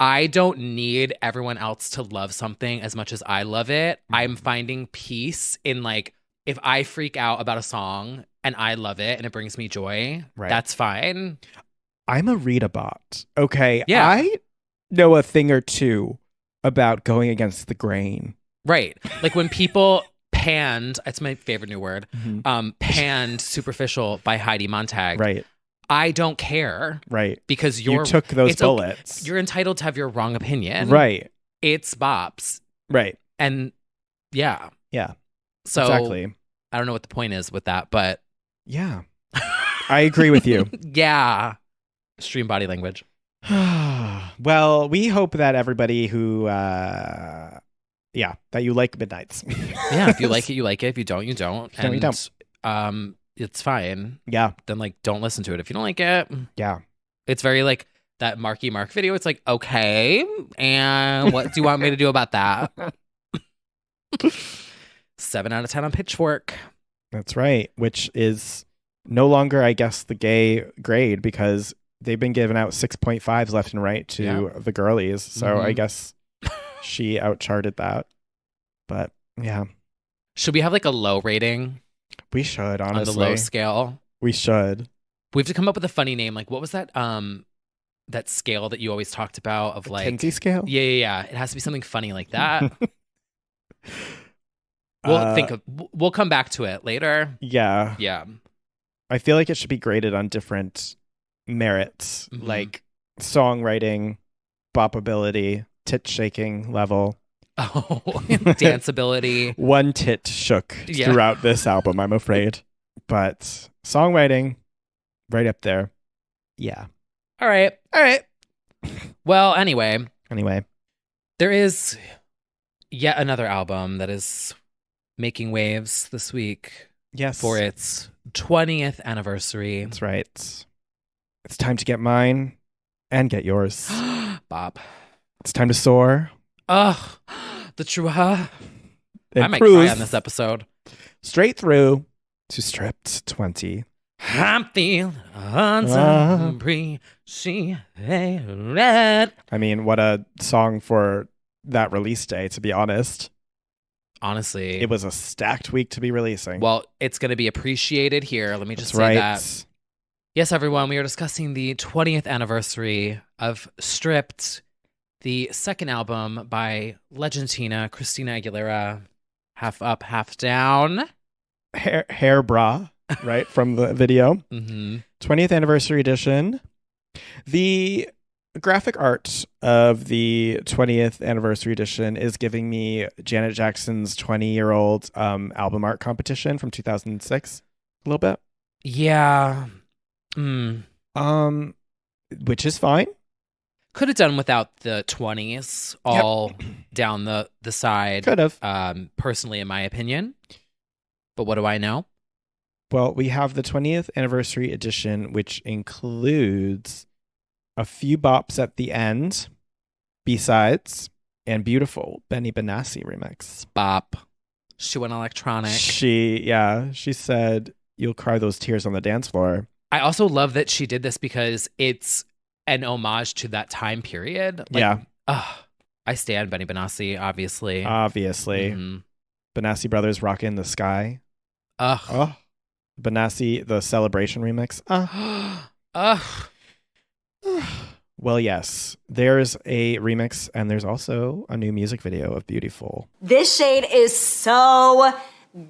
I don't need everyone else to love something as much as I love it. I'm finding peace in like, if I freak out about a song and I love it and it brings me joy, Right. that's fine. I'm a read-a-bot. Okay. Yeah. I know a thing or two about going against the grain. Right. Like when people panned, it's my favorite new word, Mm-hmm. panned Superficial by Heidi Montag. Right. I don't care. Right. Because You took those it's okay. bullets. You're entitled to have your wrong opinion. Right. It's bops. Right. And yeah. Yeah. So Exactly. I don't know what the point is with that, but Yeah. I agree with you. yeah. Stream body language. Well, we hope that everybody who that you like Midnights. Yeah, if you like it, you like it. If you don't, you don't. If you don't, you don't. It's fine. Yeah. Then like don't listen to it. If you don't like it, Yeah. it's very like that Marky Mark video. It's like, okay, and what do you want me to do about that? 7 out of 10 on Pitchfork. That's right. Which is no longer, I guess, the gay grade because they've been giving out 6.5s left and right to the girlies. So I Mhm. guess she outcharted that. But yeah, Should we have like a low rating we should, on honestly. the low scale? We should. We have to come up with a funny name. Like, what was that? That scale that you always talked about of like Kinsey scale? Yeah. It has to be something funny like that. We'll come back to it later. Yeah. Yeah. I feel like it should be graded on different merits, Mhm. like songwriting, bopability, tit shaking level. Oh, danceability. One tit shook Yeah. throughout this album, I'm afraid. But songwriting, right up there. Yeah. All right. Well, anyway, there is yet another album that is making waves this week Yes. for its 20th anniversary. That's right. It's time to get mine and get yours. Bob. It's time to soar. Ugh. The true I and might cry cruise on this episode. straight through to Stripped 20. I'm feeling unappreciated. I mean, what a song for that release day, to be honest. Honestly. It was a stacked week to be releasing. Well, it's going to be appreciated here. Let me just That's say right. that. Yes, everyone, we are discussing the 20th anniversary of Stripped, the second album by Legendina, Christina Aguilera, Half Up, Half Down. Hair bra, right, from the video. 20th anniversary edition. The graphic art of the 20th anniversary edition is giving me Janet Jackson's 20-year-old album art competition from 2006 a little bit. Yeah. Which is fine. Could have done without the 20s all down the side. Could have. Personally, in my opinion. But what do I know? Well, we have the 20th anniversary edition, which includes a few bops at the end, B-sides, and beautiful Benny Benassi remix. Bop. She went electronic. She said, "You'll cry those tears on the dance floor." I also love that she did this because it's an homage to that time period. I stand Benny Benassi, obviously. Benassi Brothers Rockin' the Sky. Benassi, the Celebration remix. Well, yes, there's a remix and there's also a new music video of Beautiful. This shade is so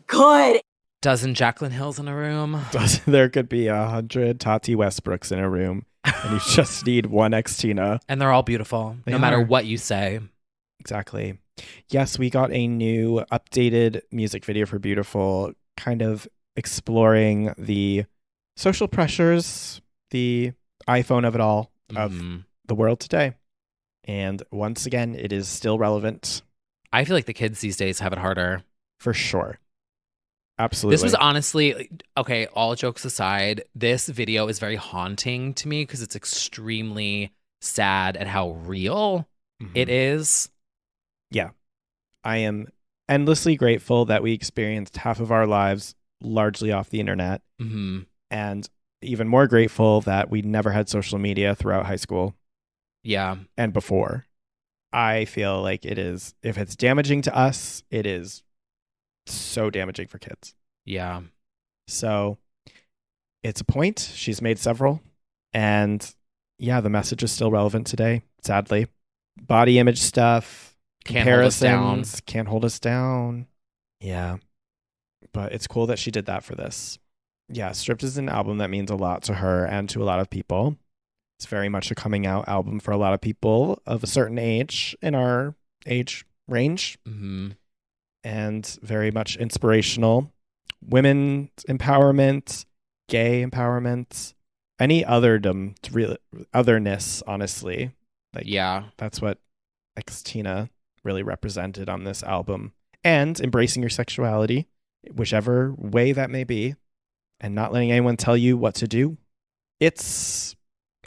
good. Dozen Jaclyn Hills in a room. There could be 100 Tati Westbrooks in a room, and you just need one Xtina. And they're all beautiful, no matter what you say. Exactly. Yes, we got a new updated music video for Beautiful, kind of exploring the social pressures, the iPhone of it all, of the world today. And once again, it is still relevant. I feel like the kids these days have it harder. For sure. Absolutely. This was honestly, okay, all jokes aside, this video is very haunting to me because it's extremely sad at how real it is. Yeah. I am endlessly grateful that we experienced half of our lives largely off the internet. And even more grateful that we never had social media throughout high school. Yeah. And before. I feel like it is, if it's damaging to us, it is so damaging for kids. Yeah. So it's a point. She's made several. And yeah, the message is still relevant today, sadly. Body image stuff, comparisons, can't hold us down. Yeah. But it's cool that she did that for this. Yeah, Stripped is an album that means a lot to her and to a lot of people. It's very much a coming out album for a lot of people of a certain age in our age range. And very much inspirational. Women's empowerment, gay empowerment, any otherness, honestly. Like, yeah. That's what Xtina really represented on this album. And embracing your sexuality, whichever way that may be, and not letting anyone tell you what to do. It's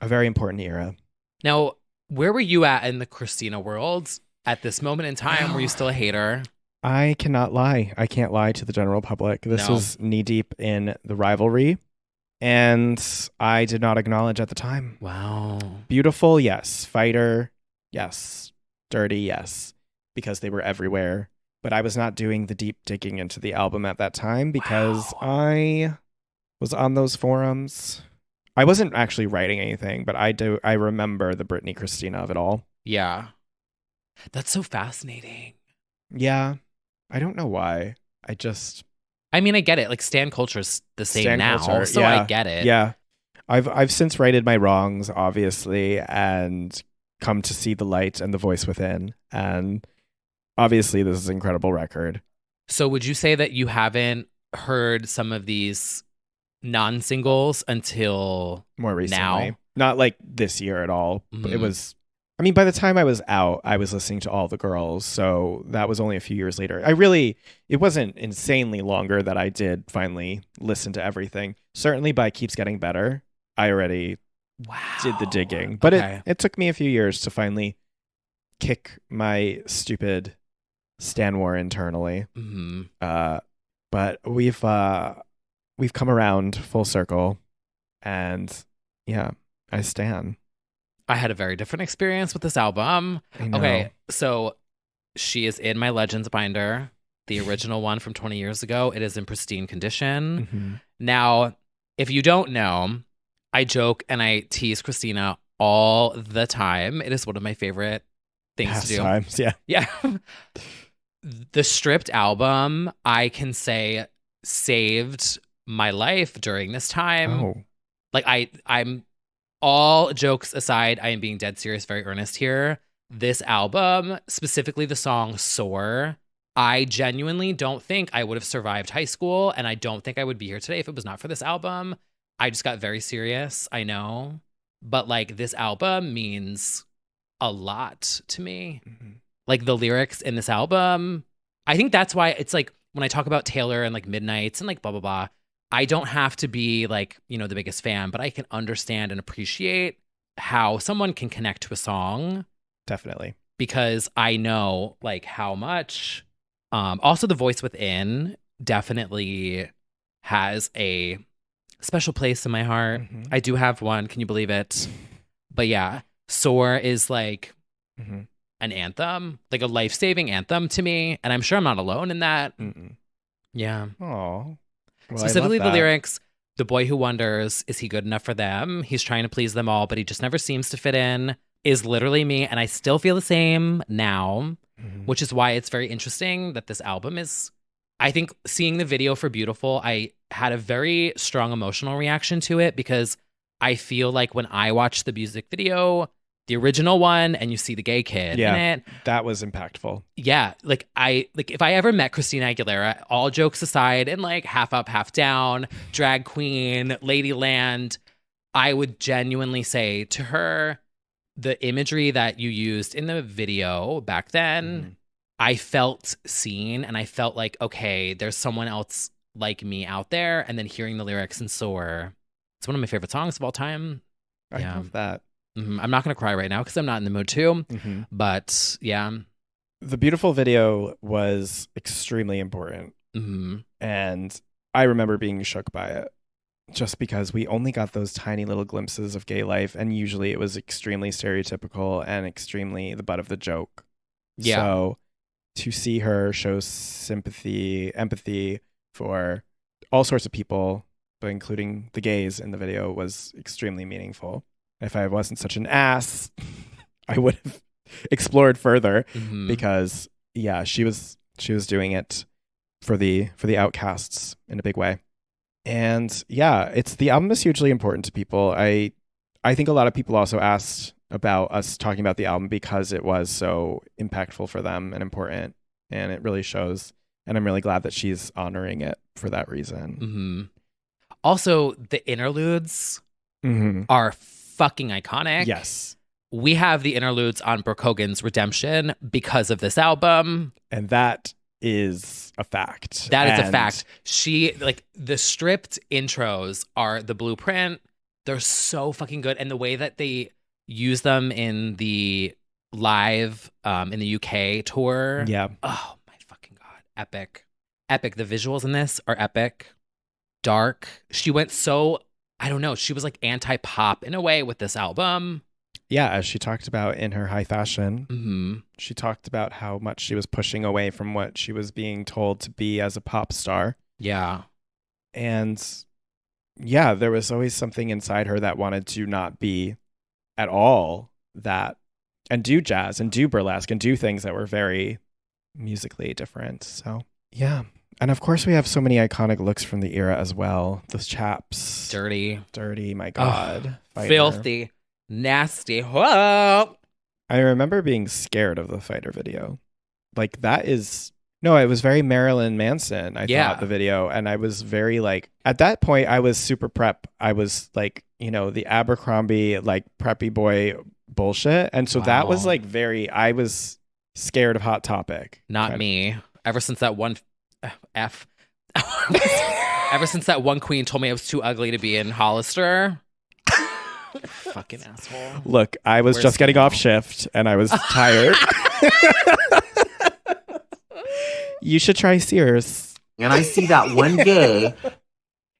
a very important era. Now, where were you at in the Christina world at this moment in time? Were you still a hater? I cannot lie. I can't lie to the general public. This was knee deep in the rivalry, and I did not acknowledge at the time. Wow. Beautiful, yes. Fighter, yes. Dirty, yes. Because they were everywhere. But I was not doing the deep digging into the album at that time because I was on those forums. I wasn't actually writing anything, but I remember the Britney Christina of it all. Yeah. That's so fascinating. Yeah. I don't know why. I mean, I get it. Like, stan culture is the same stan now, culture, so yeah. I get it. Yeah. I've since righted my wrongs, obviously, and come to see the light and the voice within. And obviously, this is an incredible record. So would you say that you haven't heard some of these non-singles until more recently? Now? Not like this year at all. But it was, I mean, by the time I was out, I was listening to all the girls. So that was only a few years later. It wasn't insanely longer that I did finally listen to everything. Certainly by Keeps Getting Better, I already did the digging. But it took me a few years to finally kick my stupid Stan war internally. But we've we've come around full circle, and yeah, I stan. I had a very different experience with this album. I know. Okay, so she is in my Legends binder, the original one from 20 years ago. It is in pristine condition. Mm-hmm. Now, if you don't know, I joke and I tease Christina all the time. It is one of my favorite things to do. Pastimes, yeah. Yeah. The stripped album, I can say, saved my life during this time. Oh. Like I'm all jokes aside, I am being dead serious, very earnest here. This album, specifically the song Soar, I genuinely don't think I would have survived high school, and I don't think I would be here today if it was not for this album. I just got very serious, I know. But like this album means a lot to me. Mm-hmm. Like the lyrics in this album, I think that's why it's like when I talk about Taylor and like Midnights and like blah, blah, blah, I don't have to be like, you know, the biggest fan, but I can understand and appreciate how someone can connect to a song. Definitely. Because I know like how much. Also, The Voice Within definitely has a special place in my heart. Mm-hmm. I do have one. Can you believe it? But yeah, Soar is like Mm-hmm. an anthem, like a life-saving anthem to me. And I'm sure I'm not alone in that. Mm-mm. Yeah. Aw. Well, Specifically I the love that. lyrics, the boy who wonders, is he good enough for them? He's trying to please them all, but he just never seems to fit in, is literally me. And I still feel the same now, which is why it's very interesting that this album is, I think seeing the video for Beautiful, I had a very strong emotional reaction to it because I feel like when I watched the music video, the original one, and you see the gay kid in it. That was impactful. Yeah, like if I ever met Christina Aguilera, all jokes aside, and like half up, half down, drag queen, Ladyland, I would genuinely say to her, the imagery that you used in the video back then, I felt seen, and I felt like, okay, there's someone else like me out there. And then hearing the lyrics in Soar, it's one of my favorite songs of all time. I love that. I'm not going to cry right now because I'm not in the mood to. Mm-hmm. But yeah. The Beautiful video was extremely important. Mm-hmm. And I remember being shook by it just because we only got those tiny little glimpses of gay life. And usually it was extremely stereotypical and extremely the butt of the joke. Yeah. So to see her show sympathy, empathy for all sorts of people, but including the gays in the video, was extremely meaningful. If I wasn't such an ass, I would have explored further because yeah, she was doing it for the outcasts in a big way. And yeah, the album is hugely important to people. I think a lot of people also asked about us talking about the album because it was so impactful for them and important, and it really shows. And I'm really glad that she's honoring it for that reason. Mm-hmm. Also, the interludes are fucking iconic. Yes. We have the interludes on Brooke Hogan's Redemption because of this album. And that is a fact. That is a fact. She, like, the stripped intros are the blueprint. They're so fucking good. And the way that they use them in the live in the UK tour. Yeah. Oh, my fucking God. Epic. Epic. The visuals in this are epic. Dark. She went so, I don't know, she was like anti-pop in a way with this album. Yeah, as she talked about in her High Fashion, she talked about how much she was pushing away from what she was being told to be as a pop star. Yeah. And yeah, there was always something inside her that wanted to not be at all that, and do jazz and do burlesque and do things that were very musically different. So yeah. And of course we have so many iconic looks from the era as well. Those chaps. Dirty, my God. Filthy. Nasty. Whoa. I remember being scared of the Fighter video. Like it was very Marilyn Manson, I thought, the video. And I was very like, at that point, I was super prep. I was like, the Abercrombie, like preppy boy bullshit. And so that was like I was scared of Hot Topic. Not me. Ever since that one ever since that one queen told me I was too ugly to be in Hollister. Fucking asshole. Look, I was just getting off shift and I was tired. You should try Sears. And I see that one gay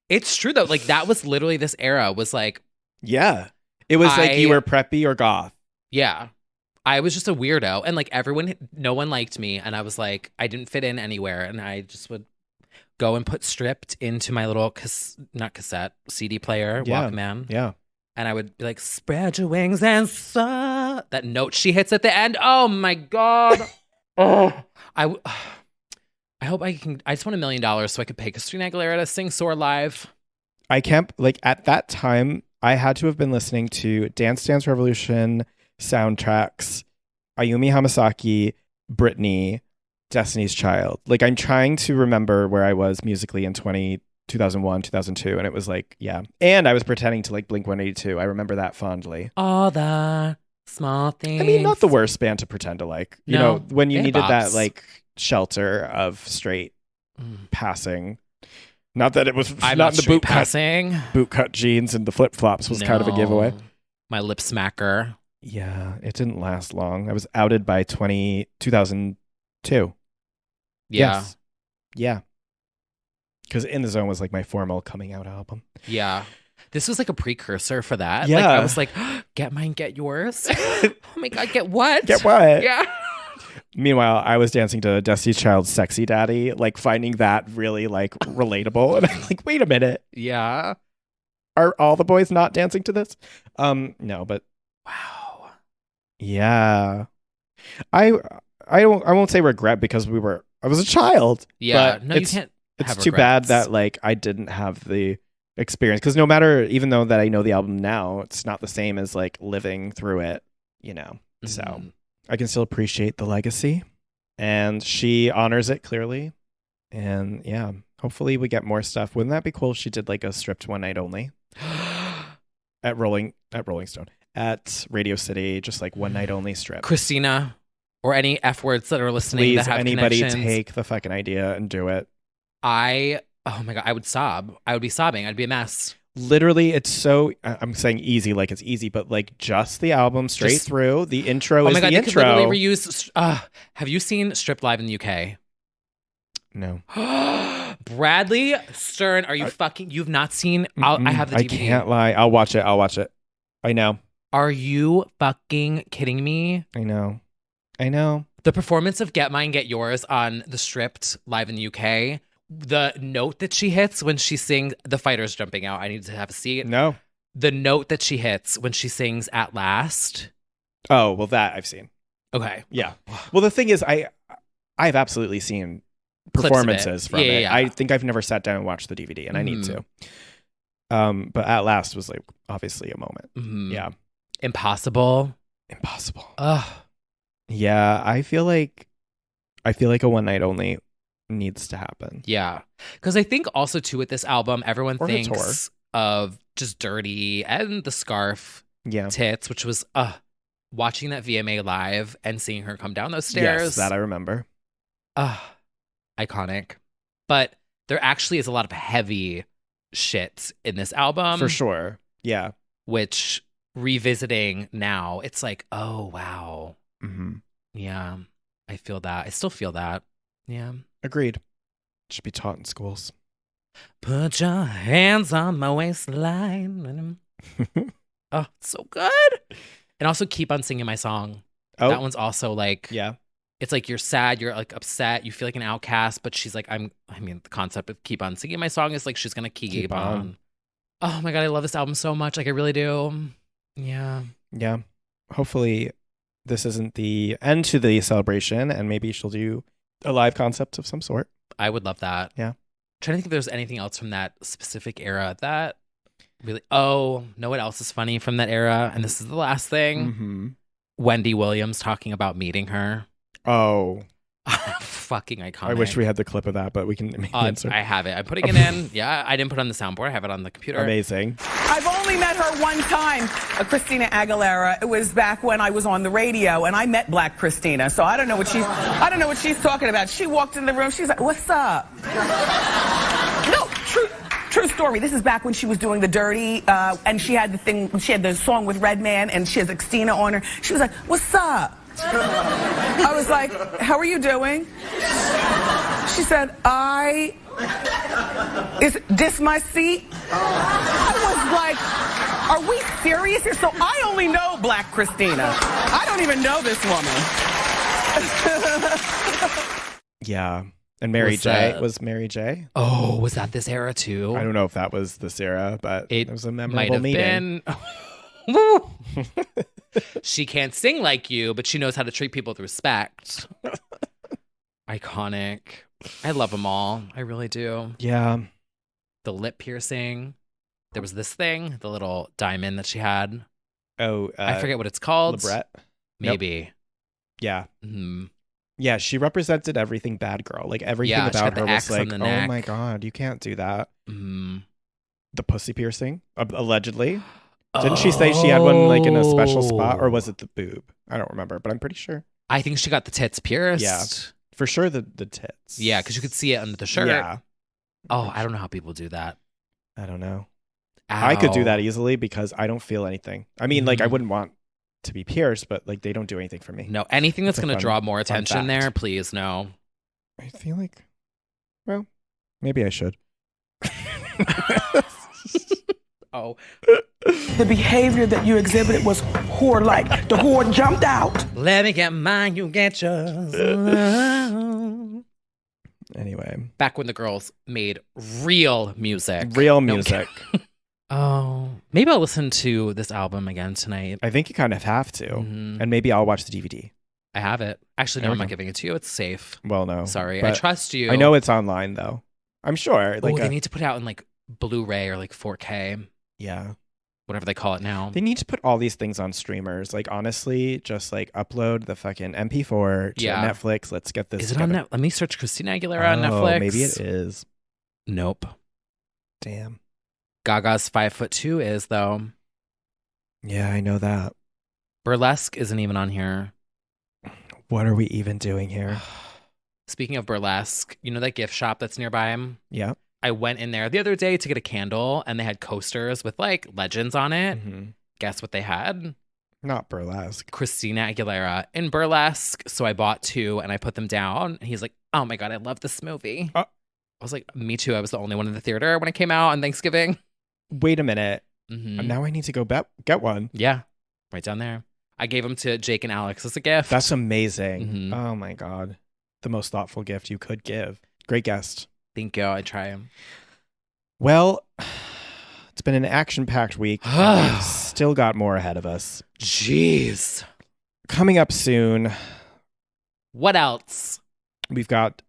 It's true though. Like that was literally this era was like. Yeah. It was like you were preppy or goth. Yeah. I was just a weirdo. And like no one liked me. And I was like, I didn't fit in anywhere. And I just would go and put Stripped into my little, CD player, Walkman. Yeah. And I would be like, spread your wings and soar. That note she hits at the end. Oh my God. I hope I can. I just want $1 million so I could pay Christina Aguilera to sing Soar live. I can't, like, at that time, I had to have been listening to Dance Dance Revolution soundtracks, Ayumi Hamasaki, Britney, Destiny's Child. Like, I'm trying to remember where I was musically in 2001, 2002, and it was like, yeah. And I was pretending to like Blink 182. I remember that fondly. All the small things. I mean, not the worst band to pretend to like. You know, when you needed that like shelter of straight passing. Not that it was not the boot cut jeans and the flip flops was kind of a giveaway. My lip smacker. Yeah, it didn't last long. I was outed by 2002. Yeah. Yes. Yeah. Because In the Zone was like my formal coming out album. Yeah. This was like a precursor for that. Yeah. Like, I was like, get mine, get yours. Oh my God, get what? Get what? Yeah. Meanwhile, I was dancing to Destiny's Child's Sexy Daddy, like finding that really like relatable. And I'm like, wait a minute. Yeah. Are all the boys not dancing to this? No, but wow. Yeah. I won't say regret because I was a child. Yeah. But no, you can't. It's too bad that like I didn't have the experience because no matter, even though that I know the album now, it's not the same as like living through it, you know. Mm-hmm. So I can still appreciate the legacy, and she honors it clearly. And yeah, hopefully we get more stuff. Wouldn't that be cool if she did like a stripped one night only at Rolling Stone, at Radio City, just like one night only strip. Christina, or any F words that are listening. Please, that have anybody take the fucking idea and do it. Oh my God, I would sob. I would be sobbing. I'd be a mess. Literally, it's so, I'm saying easy, like it's easy, but like just the album straight through. The intro is the intro. Oh my God, they could literally reuse. Have you seen Strip Live in the UK? No. Bradley Stern, are you fucking, you've not seen, I have the DVD. I can't lie. I'll watch it. I know. Are you fucking kidding me? I know. The performance of Get Mine, Get Yours on the Stripped Live in the UK, the note that she hits when she sings The Fighter's Jumping Out. I need to have a seat. No. The note that she hits when she sings At Last. Oh, well, that I've seen. Okay. Yeah. Well, the thing is, I've absolutely seen performances from it. Yeah. I think I've never sat down and watched the DVD, and I need to. But At Last was like obviously a moment. Mm-hmm. Yeah. Impossible. Ugh. Yeah, I feel like a one night only needs to happen. Yeah. Because I think also too with this album, everyone thinks of just Dirty and the Scarf tits, which was watching that VMA live and seeing her come down those stairs. Yes, that I remember. Iconic. But there actually is a lot of heavy shit in this album. For sure. Yeah. Which revisiting now, it's like, oh, wow. Mm-hmm. Yeah. I feel that. I still feel that. Yeah. Agreed. Should be taught in schools. Put your hands on my waistline. Oh, so good. And also Keep on Singing My Song. Oh. That one's also like, yeah. It's like you're sad, you're like upset, you feel like an outcast, but she's like, the concept of Keep on Singing My Song is like she's gonna keep on. Oh my God, I love this album so much. Like I really do. Yeah. Yeah. Hopefully this isn't the end to the celebration, and maybe she'll do a live concept of some sort. I would love that. Yeah. I'm trying to think if there's anything else from that specific era that really. Oh, know what else is funny from that era? And this is the last thing. Mm-hmm. Wendy Williams talking about meeting her. Oh. Fucking iconic. I wish we had the clip of that, but we can insert. I have it. I'm putting it in. Yeah, I didn't put it on the soundboard. I have it on the computer. Amazing. I've only met her one time, Christina Aguilera. It was back when I was on the radio, and I met Black Christina. So I don't know what she's talking about. She walked in the room. She's like, "What's up?" No, true story. This is back when she was doing the Dirty, and she had the song with Redman, and she has Christina on her. She was like, "What's up?" I was like, "How are you doing?" She said, is this my seat? I was like, are we serious here? So I only know Black Christina. I don't even know this woman. Yeah. And Mary J. Was Mary J. Oh, was that this era too? I don't know if that was this era, but it was a memorable meeting. She can't sing like you, but she knows how to treat people with respect. Iconic. I love them all. I really do. Yeah. The lip piercing. There was this thing, the little diamond that she had. Oh, I forget what it's called. Lebret? Maybe. Nope. Yeah. Mm-hmm. Yeah, she represented everything bad girl. Like everything about her was like, oh my God, you can't do that. Mm-hmm. The pussy piercing, allegedly. Didn't she say she had one like in a special spot, or was it the boob? I don't remember, but I'm pretty sure. I think she got the tits pierced. Yeah, for sure the tits. Yeah, because you could see it under the shirt. Yeah. Oh, I don't know how people do that. I don't know. Ow. I could do that easily because I don't feel anything. I mean, like I wouldn't want to be pierced, but like they don't do anything for me. No, anything that's going to draw more attention there, please, no. I feel like, well, maybe I should. Oh. The behavior that you exhibited was whore-like. The whore jumped out. Let me get mine, you get yours. Anyway. Back when the girls made real music. Real music. Oh, maybe I'll listen to this album again tonight. I think you kind of have to. Mm-hmm. And maybe I'll watch the DVD. I have it. Actually, no, I'm not giving it to you. It's safe. Well, no. Sorry. I trust you. I know it's online, though. I'm sure. Like they need to put it out in like Blu-ray or like 4K. Yeah. Whatever they call it now. They need to put all these things on streamers. Like, honestly, just like upload the fucking MP4 to Netflix. Let's get this. Is it on Netflix? Let me search Christina Aguilera on Netflix. Maybe it is. Nope. Damn. Gaga's 5'2" is, though. Yeah, I know that. Burlesque isn't even on here. What are we even doing here? Speaking of burlesque, you know that gift shop that's nearby him? Yeah. I went in there the other day to get a candle, and they had coasters with like legends on it. Mm-hmm. Guess what they had? Not burlesque. Christina Aguilera in burlesque. So I bought 2 and I put them down. And he's like, oh my God, I love this movie. I was like, me too. I was the only one in the theater when it came out on Thanksgiving. Wait a minute. Mm-hmm. Now I need to go get one. Yeah. Right down there. I gave them to Jake and Alex as a gift. That's amazing. Mm-hmm. Oh my God. The most thoughtful gift you could give. Great guest. Thank you. I try them. Well, it's been an action-packed week. We've still got more ahead of us. Jeez. Coming up soon. What else? We've got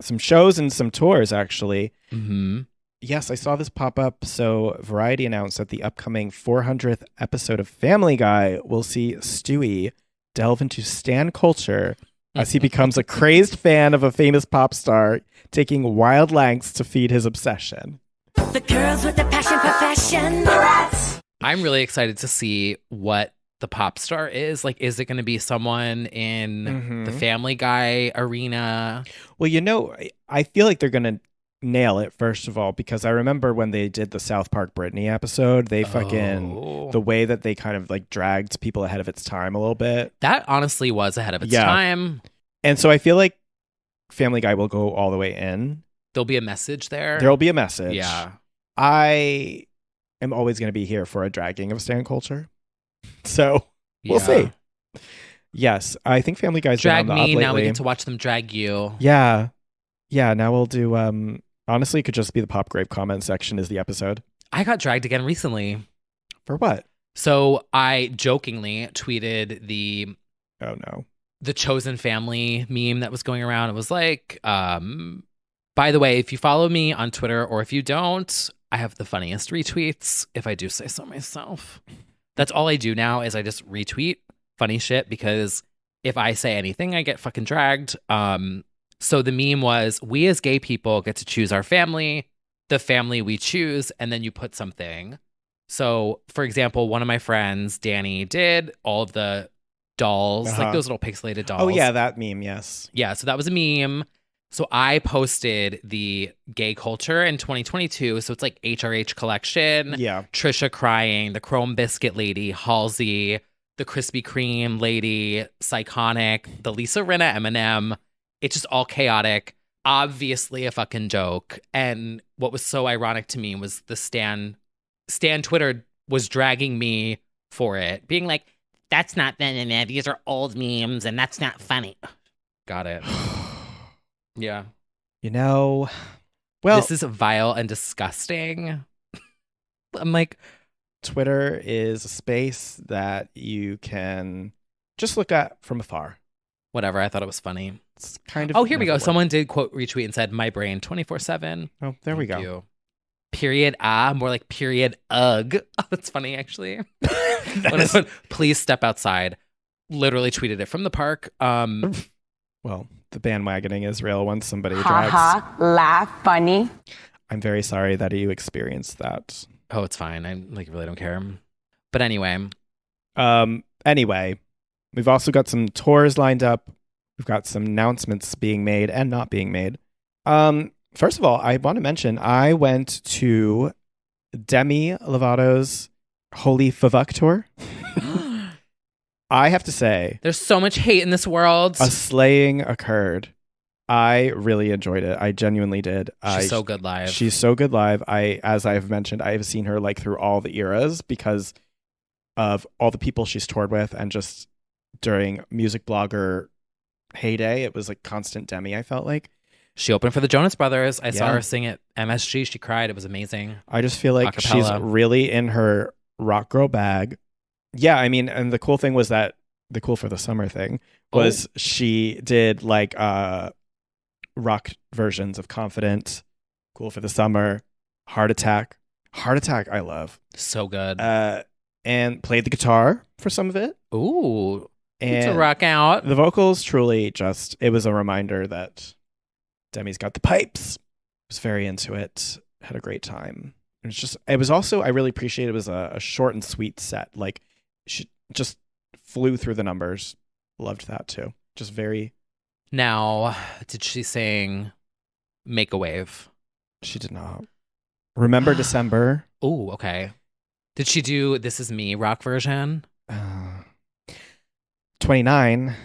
some shows and some tours, actually. Mm-hmm. Yes, I saw this pop up. So Variety announced that the upcoming 400th episode of Family Guy will see Stewie delve into stan culture as he becomes a crazed fan of a famous pop star, taking wild lengths to feed his obsession. The girls with the passion profession. I'm really excited to see what the pop star is. Like, is it going to be someone in the Family Guy arena? Well, you know, I feel like they're going to nail it, first of all, because I remember when they did the South Park Britney episode, they the way that they kind of like dragged people ahead of its time a little bit. That honestly was ahead of its time. And so I feel like Family Guy will go all the way in. There'll be a message there. There'll be a message. Yeah. I am always going to be here for a dragging of stan culture. So we'll see. Yes, I think Family Guy's drag been on the up me, lately. now we get to watch them drag you. Yeah. Yeah, now we'll do, honestly, it could just be the Pop Grape comment section is the episode. I got dragged again recently. For what? So I jokingly tweeted the Chosen Family meme that was going around. It was like, by the way, if you follow me on Twitter or if you don't, I have the funniest retweets, if I do say so myself. That's all I do now is I just retweet funny shit because if I say anything, I get fucking dragged. So the meme was, we as gay people get to choose our family, the family we choose, and then you put something. So, for example, one of my friends, Danny, did all of the dolls, like those little pixelated dolls. Oh, yeah, that meme, yes. Yeah, so that was a meme. So I posted the gay culture in 2022. So it's like HRH collection. Yeah. Trisha crying, the Chrome Biscuit lady, Halsey, the Krispy Kreme lady, Psychonic, the Lisa Rinna Eminem. It's just all chaotic. obviously a fucking joke. And what was so ironic to me was the Stan Twitter was dragging me for it, being like, that's not these are old memes and that's not funny. Got it. Yeah. You know, well, this is vile and disgusting. I'm like, Twitter is a space that you can just look at from afar. Whatever. I thought it was funny. It's kind of. Oh, here we go. Someone did quote retweet and said, my brain 24/7. Oh, there we Thank go. you. Period. More like period. Ugh. Oh, that's funny, actually. Please step outside. Literally tweeted it from the park. Well, the bandwagoning is real once somebody Ha drags. ha, laugh, funny. I'm very sorry that you experienced that. Oh, it's fine. I really don't care. But anyway. Anyway, we've also got some tours lined up. We've got some announcements being made and not being made. First of all, I want to mention I went to Demi Lovato's Holy Fvck tour. I have to say, there's so much hate in this world. A slaying occurred. I really enjoyed it. I genuinely did. She's so good live. She's so good live. As I've mentioned, I have seen her like through all the eras because of all the people she's toured with, and just during music blogger heyday, it was like constant Demi. I felt like she opened for the Jonas Brothers. I saw her sing at MSG. She cried. It was amazing. I just feel like she's really in her rock girl bag. Yeah, I mean, and the cool thing was that the cool for the summer thing was she did like rock versions of Confident, Cool for the Summer, Heart Attack. Heart Attack, I love. So good. And played the guitar for some of it. Ooh. And to rock out. The vocals truly just, it was a reminder that Demi's got the pipes. Was very into it. Had a great time. It was also, I really appreciate it was a short and sweet set. Like, she just flew through the numbers. Loved that too. Just very. Now, did she sing Make a Wave? She did not. Remember December? Oh, okay. Did she do This Is Me rock version? 29.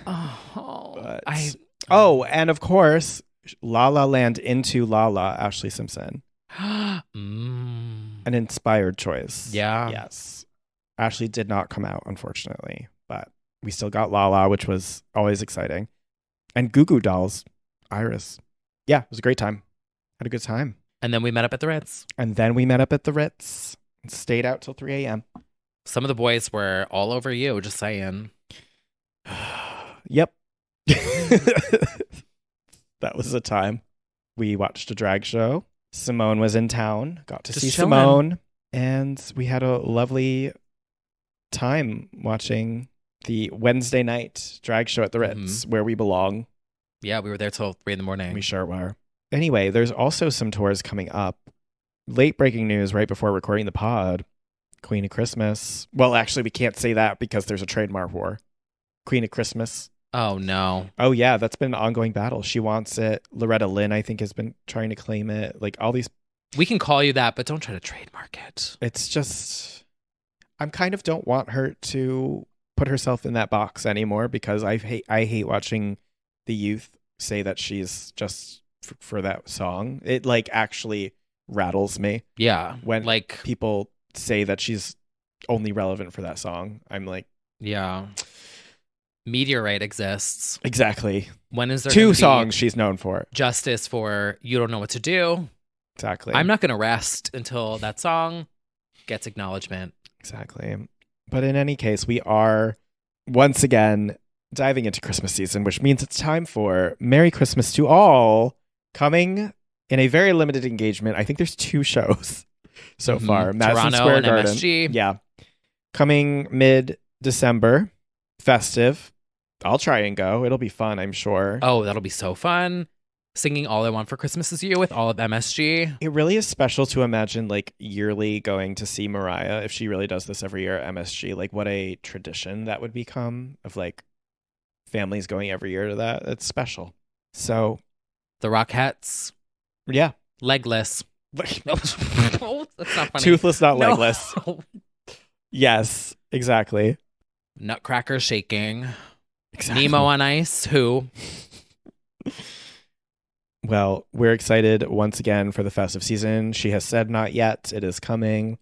Oh, and of course, La La Land Into La La, Ashley Simpson. An inspired choice. Yeah. Yes. Ashley did not come out, unfortunately, but we still got La La, which was always exciting. And Goo Goo Dolls, Iris. Yeah, it was a great time. Had a good time. And then we met up at the Ritz. And stayed out till 3 a.m. Some of the boys were all over you, just saying. Yep. That was a time. We watched a drag show. Simone was in town. Got to see Simone. And we had a lovely time watching the Wednesday night drag show at the Ritz, where we belong. Yeah, we were there till 3 a.m. We sure were. Anyway, there's also some tours coming up. Late breaking news right before recording the pod. Queen of Christmas. Well, actually, we can't say that because there's a trademark war. Queen of Christmas. Oh, no. Oh, yeah. That's been an ongoing battle. She wants it. Loretta Lynn, I think, has been trying to claim it. Like, all these. We can call you that, but don't try to trademark it. It's just. I kind of don't want her to put herself in that box anymore because I hate watching the youth say that she's just for that song. It like actually rattles me. Yeah. When like people say that she's only relevant for that song, I'm like, yeah. Meteorite exists. Exactly. When is there 2 songs she's known for? Justice for You Don't Know What to Do. Exactly. I'm not going to rest until that song gets acknowledgement. Exactly. But in any case, we are once again diving into Christmas season, which means it's time for Merry Christmas to all, coming in a very limited engagement. I think there's 2 shows so far. Madison Toronto Square and Garden. MSG. Yeah. Coming mid-December, festive. I'll try and go. It'll be fun, I'm sure. Oh, that'll be so fun. Singing All I Want for Christmas Is You with all of MSG. It really is special to imagine like yearly going to see Mariah if she really does this every year at MSG. Like what a tradition that would become of like families going every year to that. It's special. So the Rockettes. Yeah. Legless. That's not funny. Toothless, not legless. Yes, exactly. Nutcracker shaking. Exactly. Nemo on Ice. Who? Well, we're excited once again for the festive season. She has said not yet. It is coming.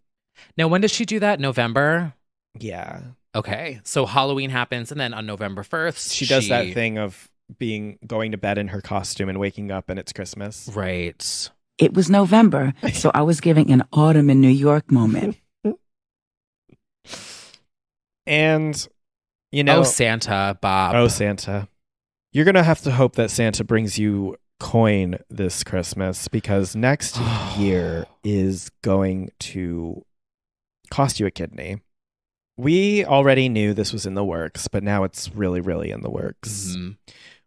Now, when does she do that? November? Yeah. Okay. So Halloween happens, and then on November 1st, She does that thing of going to bed in her costume and waking up and it's Christmas. Right. It was November, so I was giving an autumn in New York moment. And, you know... Oh, Santa, Bob. Oh, Santa. You're going to have to hope that Santa brings you coin this Christmas, because next year is going to cost you a kidney. We already knew this was in the works, but now it's really, really in the works. Mm-hmm.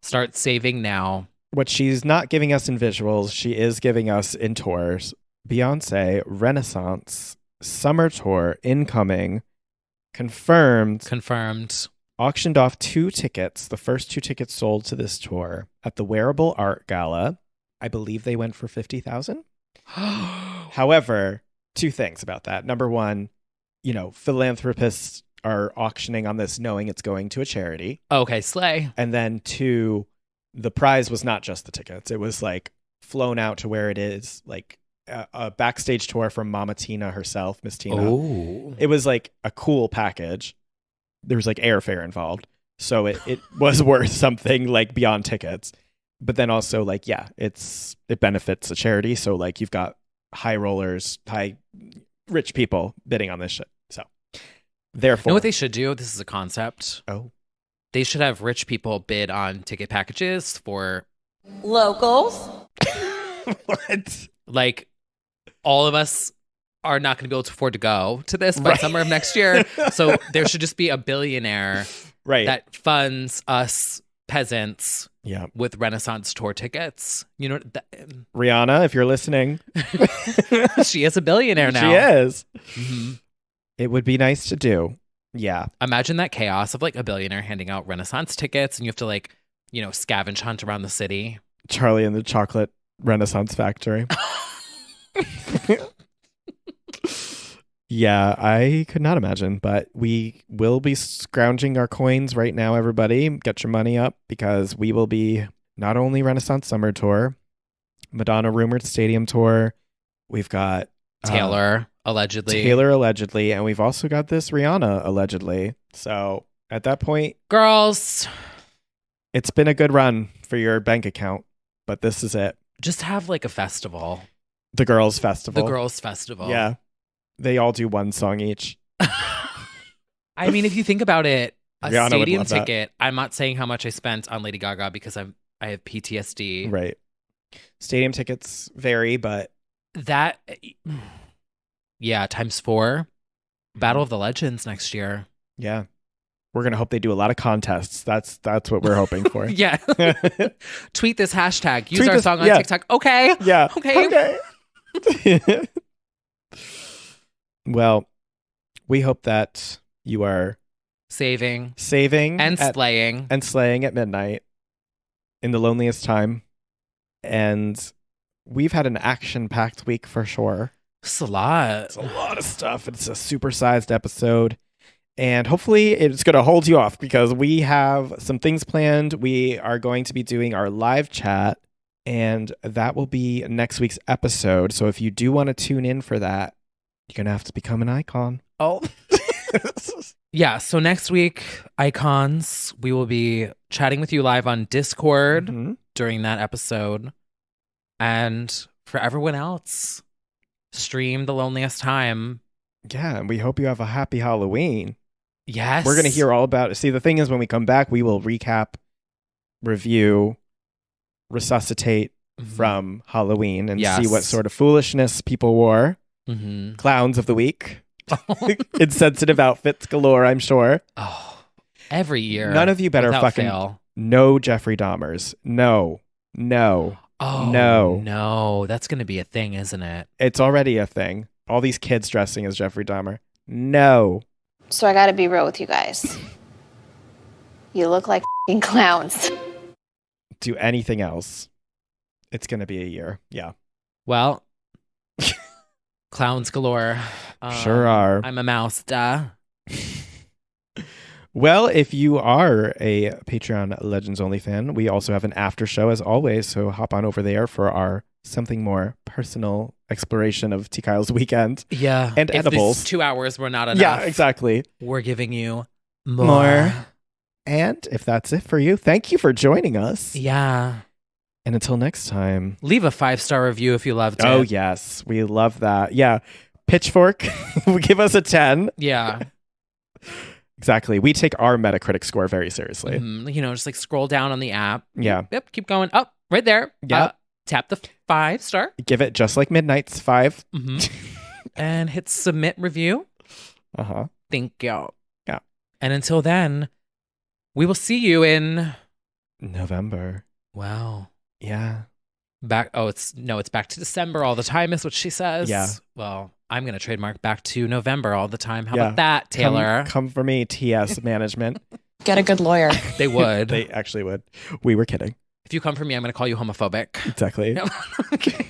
Start saving now. What she's not giving us in visuals, she is giving us in tours. Beyoncé Renaissance Summer Tour incoming. Confirmed. Auctioned off 2 tickets. The first 2 tickets sold to this tour at the Wearable Art Gala. I believe they went for $50,000. However, 2 things about that. Number one, you know, philanthropists are auctioning on this knowing it's going to a charity. Okay, slay. And then 2, the prize was not just the tickets. It was like flown out to where it is, like a backstage tour from Mama Tina herself, Miss Tina. Oh. It was like a cool package. There was like airfare involved. So it was worth something like beyond tickets. But then also like, yeah, it benefits a charity. So like you've got high rollers, rich people bidding on this shit. So therefore. You know what they should do? This is a concept. Oh. They should have rich people bid on ticket packages for locals. What? Like, all of us are not going to be able to afford to go to this by summer of next year. So there should just be a billionaire that funds us peasants with Renaissance tour tickets. You know, Rihanna, if you're listening. She is a billionaire now. She is. Mm-hmm. It would be nice to do. Yeah. Imagine that chaos of like a billionaire handing out Renaissance tickets and you have to like, you know, scavenge hunt around the city. Charlie and the Chocolate Renaissance Factory. Yeah, I could not imagine, but we will be scrounging our coins right now, everybody. Get your money up, because we will be not only Renaissance Summer Tour, Madonna Rumored Stadium Tour. We've got Taylor, allegedly. And we've also got this Rihanna, allegedly. So at that point, girls, it's been a good run for your bank account, but this is it. Just have like a festival. The Girls Festival. The Girls Festival. Yeah. They all do one song each. I mean, if you think about it, a Rihanna stadium ticket, I'm not saying how much I spent on Lady Gaga because I have PTSD. Right. Stadium tickets vary, but... That, yeah, times 4. Battle of the Legends next year. Yeah. We're going to hope they do a lot of contests. That's what we're hoping for. Yeah. Tweet this hashtag. Use our song on TikTok. Okay. Yeah. Okay. Well, we hope that you are saving and slaying at midnight in the loneliest time. And we've had an action-packed week for sure. It's a lot. It's a lot of stuff. It's a supersized episode. And hopefully it's going to hold you off, because we have some things planned. We are going to be doing our live chat, and that will be next week's episode. So if you do want to tune in for that, you're going to have to become an icon. Oh. Yeah, so next week, Icons, we will be chatting with you live on Discord during that episode. And for everyone else, stream The Loneliest Time. Yeah, and we hope you have a happy Halloween. Yes. We're going to hear all about it. See, the thing is, when we come back, we will recap, review, resuscitate from Halloween and see what sort of foolishness people wore. Mm-hmm. Clowns of the week. Insensitive outfits galore, I'm sure. Oh, every year. None of you better fucking fail. No Jeffrey Dahmers. No. Oh, no. No, that's going to be a thing, isn't it? It's already a thing. All these kids dressing as Jeffrey Dahmer. No. So I gotta be real with you guys. You look like f***ing clowns. Do anything else. It's going to be a year. Yeah. Well, clowns galore. Sure are. I'm a mouse, duh. Well, if you are a Patreon Legends Only fan, we also have an after show as always. So hop on over there for our something more personal exploration of T. Kyle's weekend. Yeah. And if edibles. These 2 hours were not enough. Yeah, exactly. We're giving you more. And if that's it for you, thank you for joining us. Yeah. And until next time. Leave a 5-star review if you loved it. Oh, yes. We love that. Yeah. Pitchfork will give us a 10. Yeah. Exactly. We take our Metacritic score very seriously. You know, just like scroll down on the app. Yeah. Yep. Keep going. Up right there. Yeah. Tap the 5-star. Give it just like Midnight's 5. And hit submit review. Thank you. Yeah. And until then, we will see you in November. Wow. Yeah. It's back to December all the time is what she says. Yeah. Well, I'm going to trademark back to November all the time. How about that, Taylor? Come for me, TS management. Get a good lawyer. They would. They actually would. We were kidding. If you come for me, I'm going to call you homophobic. Exactly. No. Okay.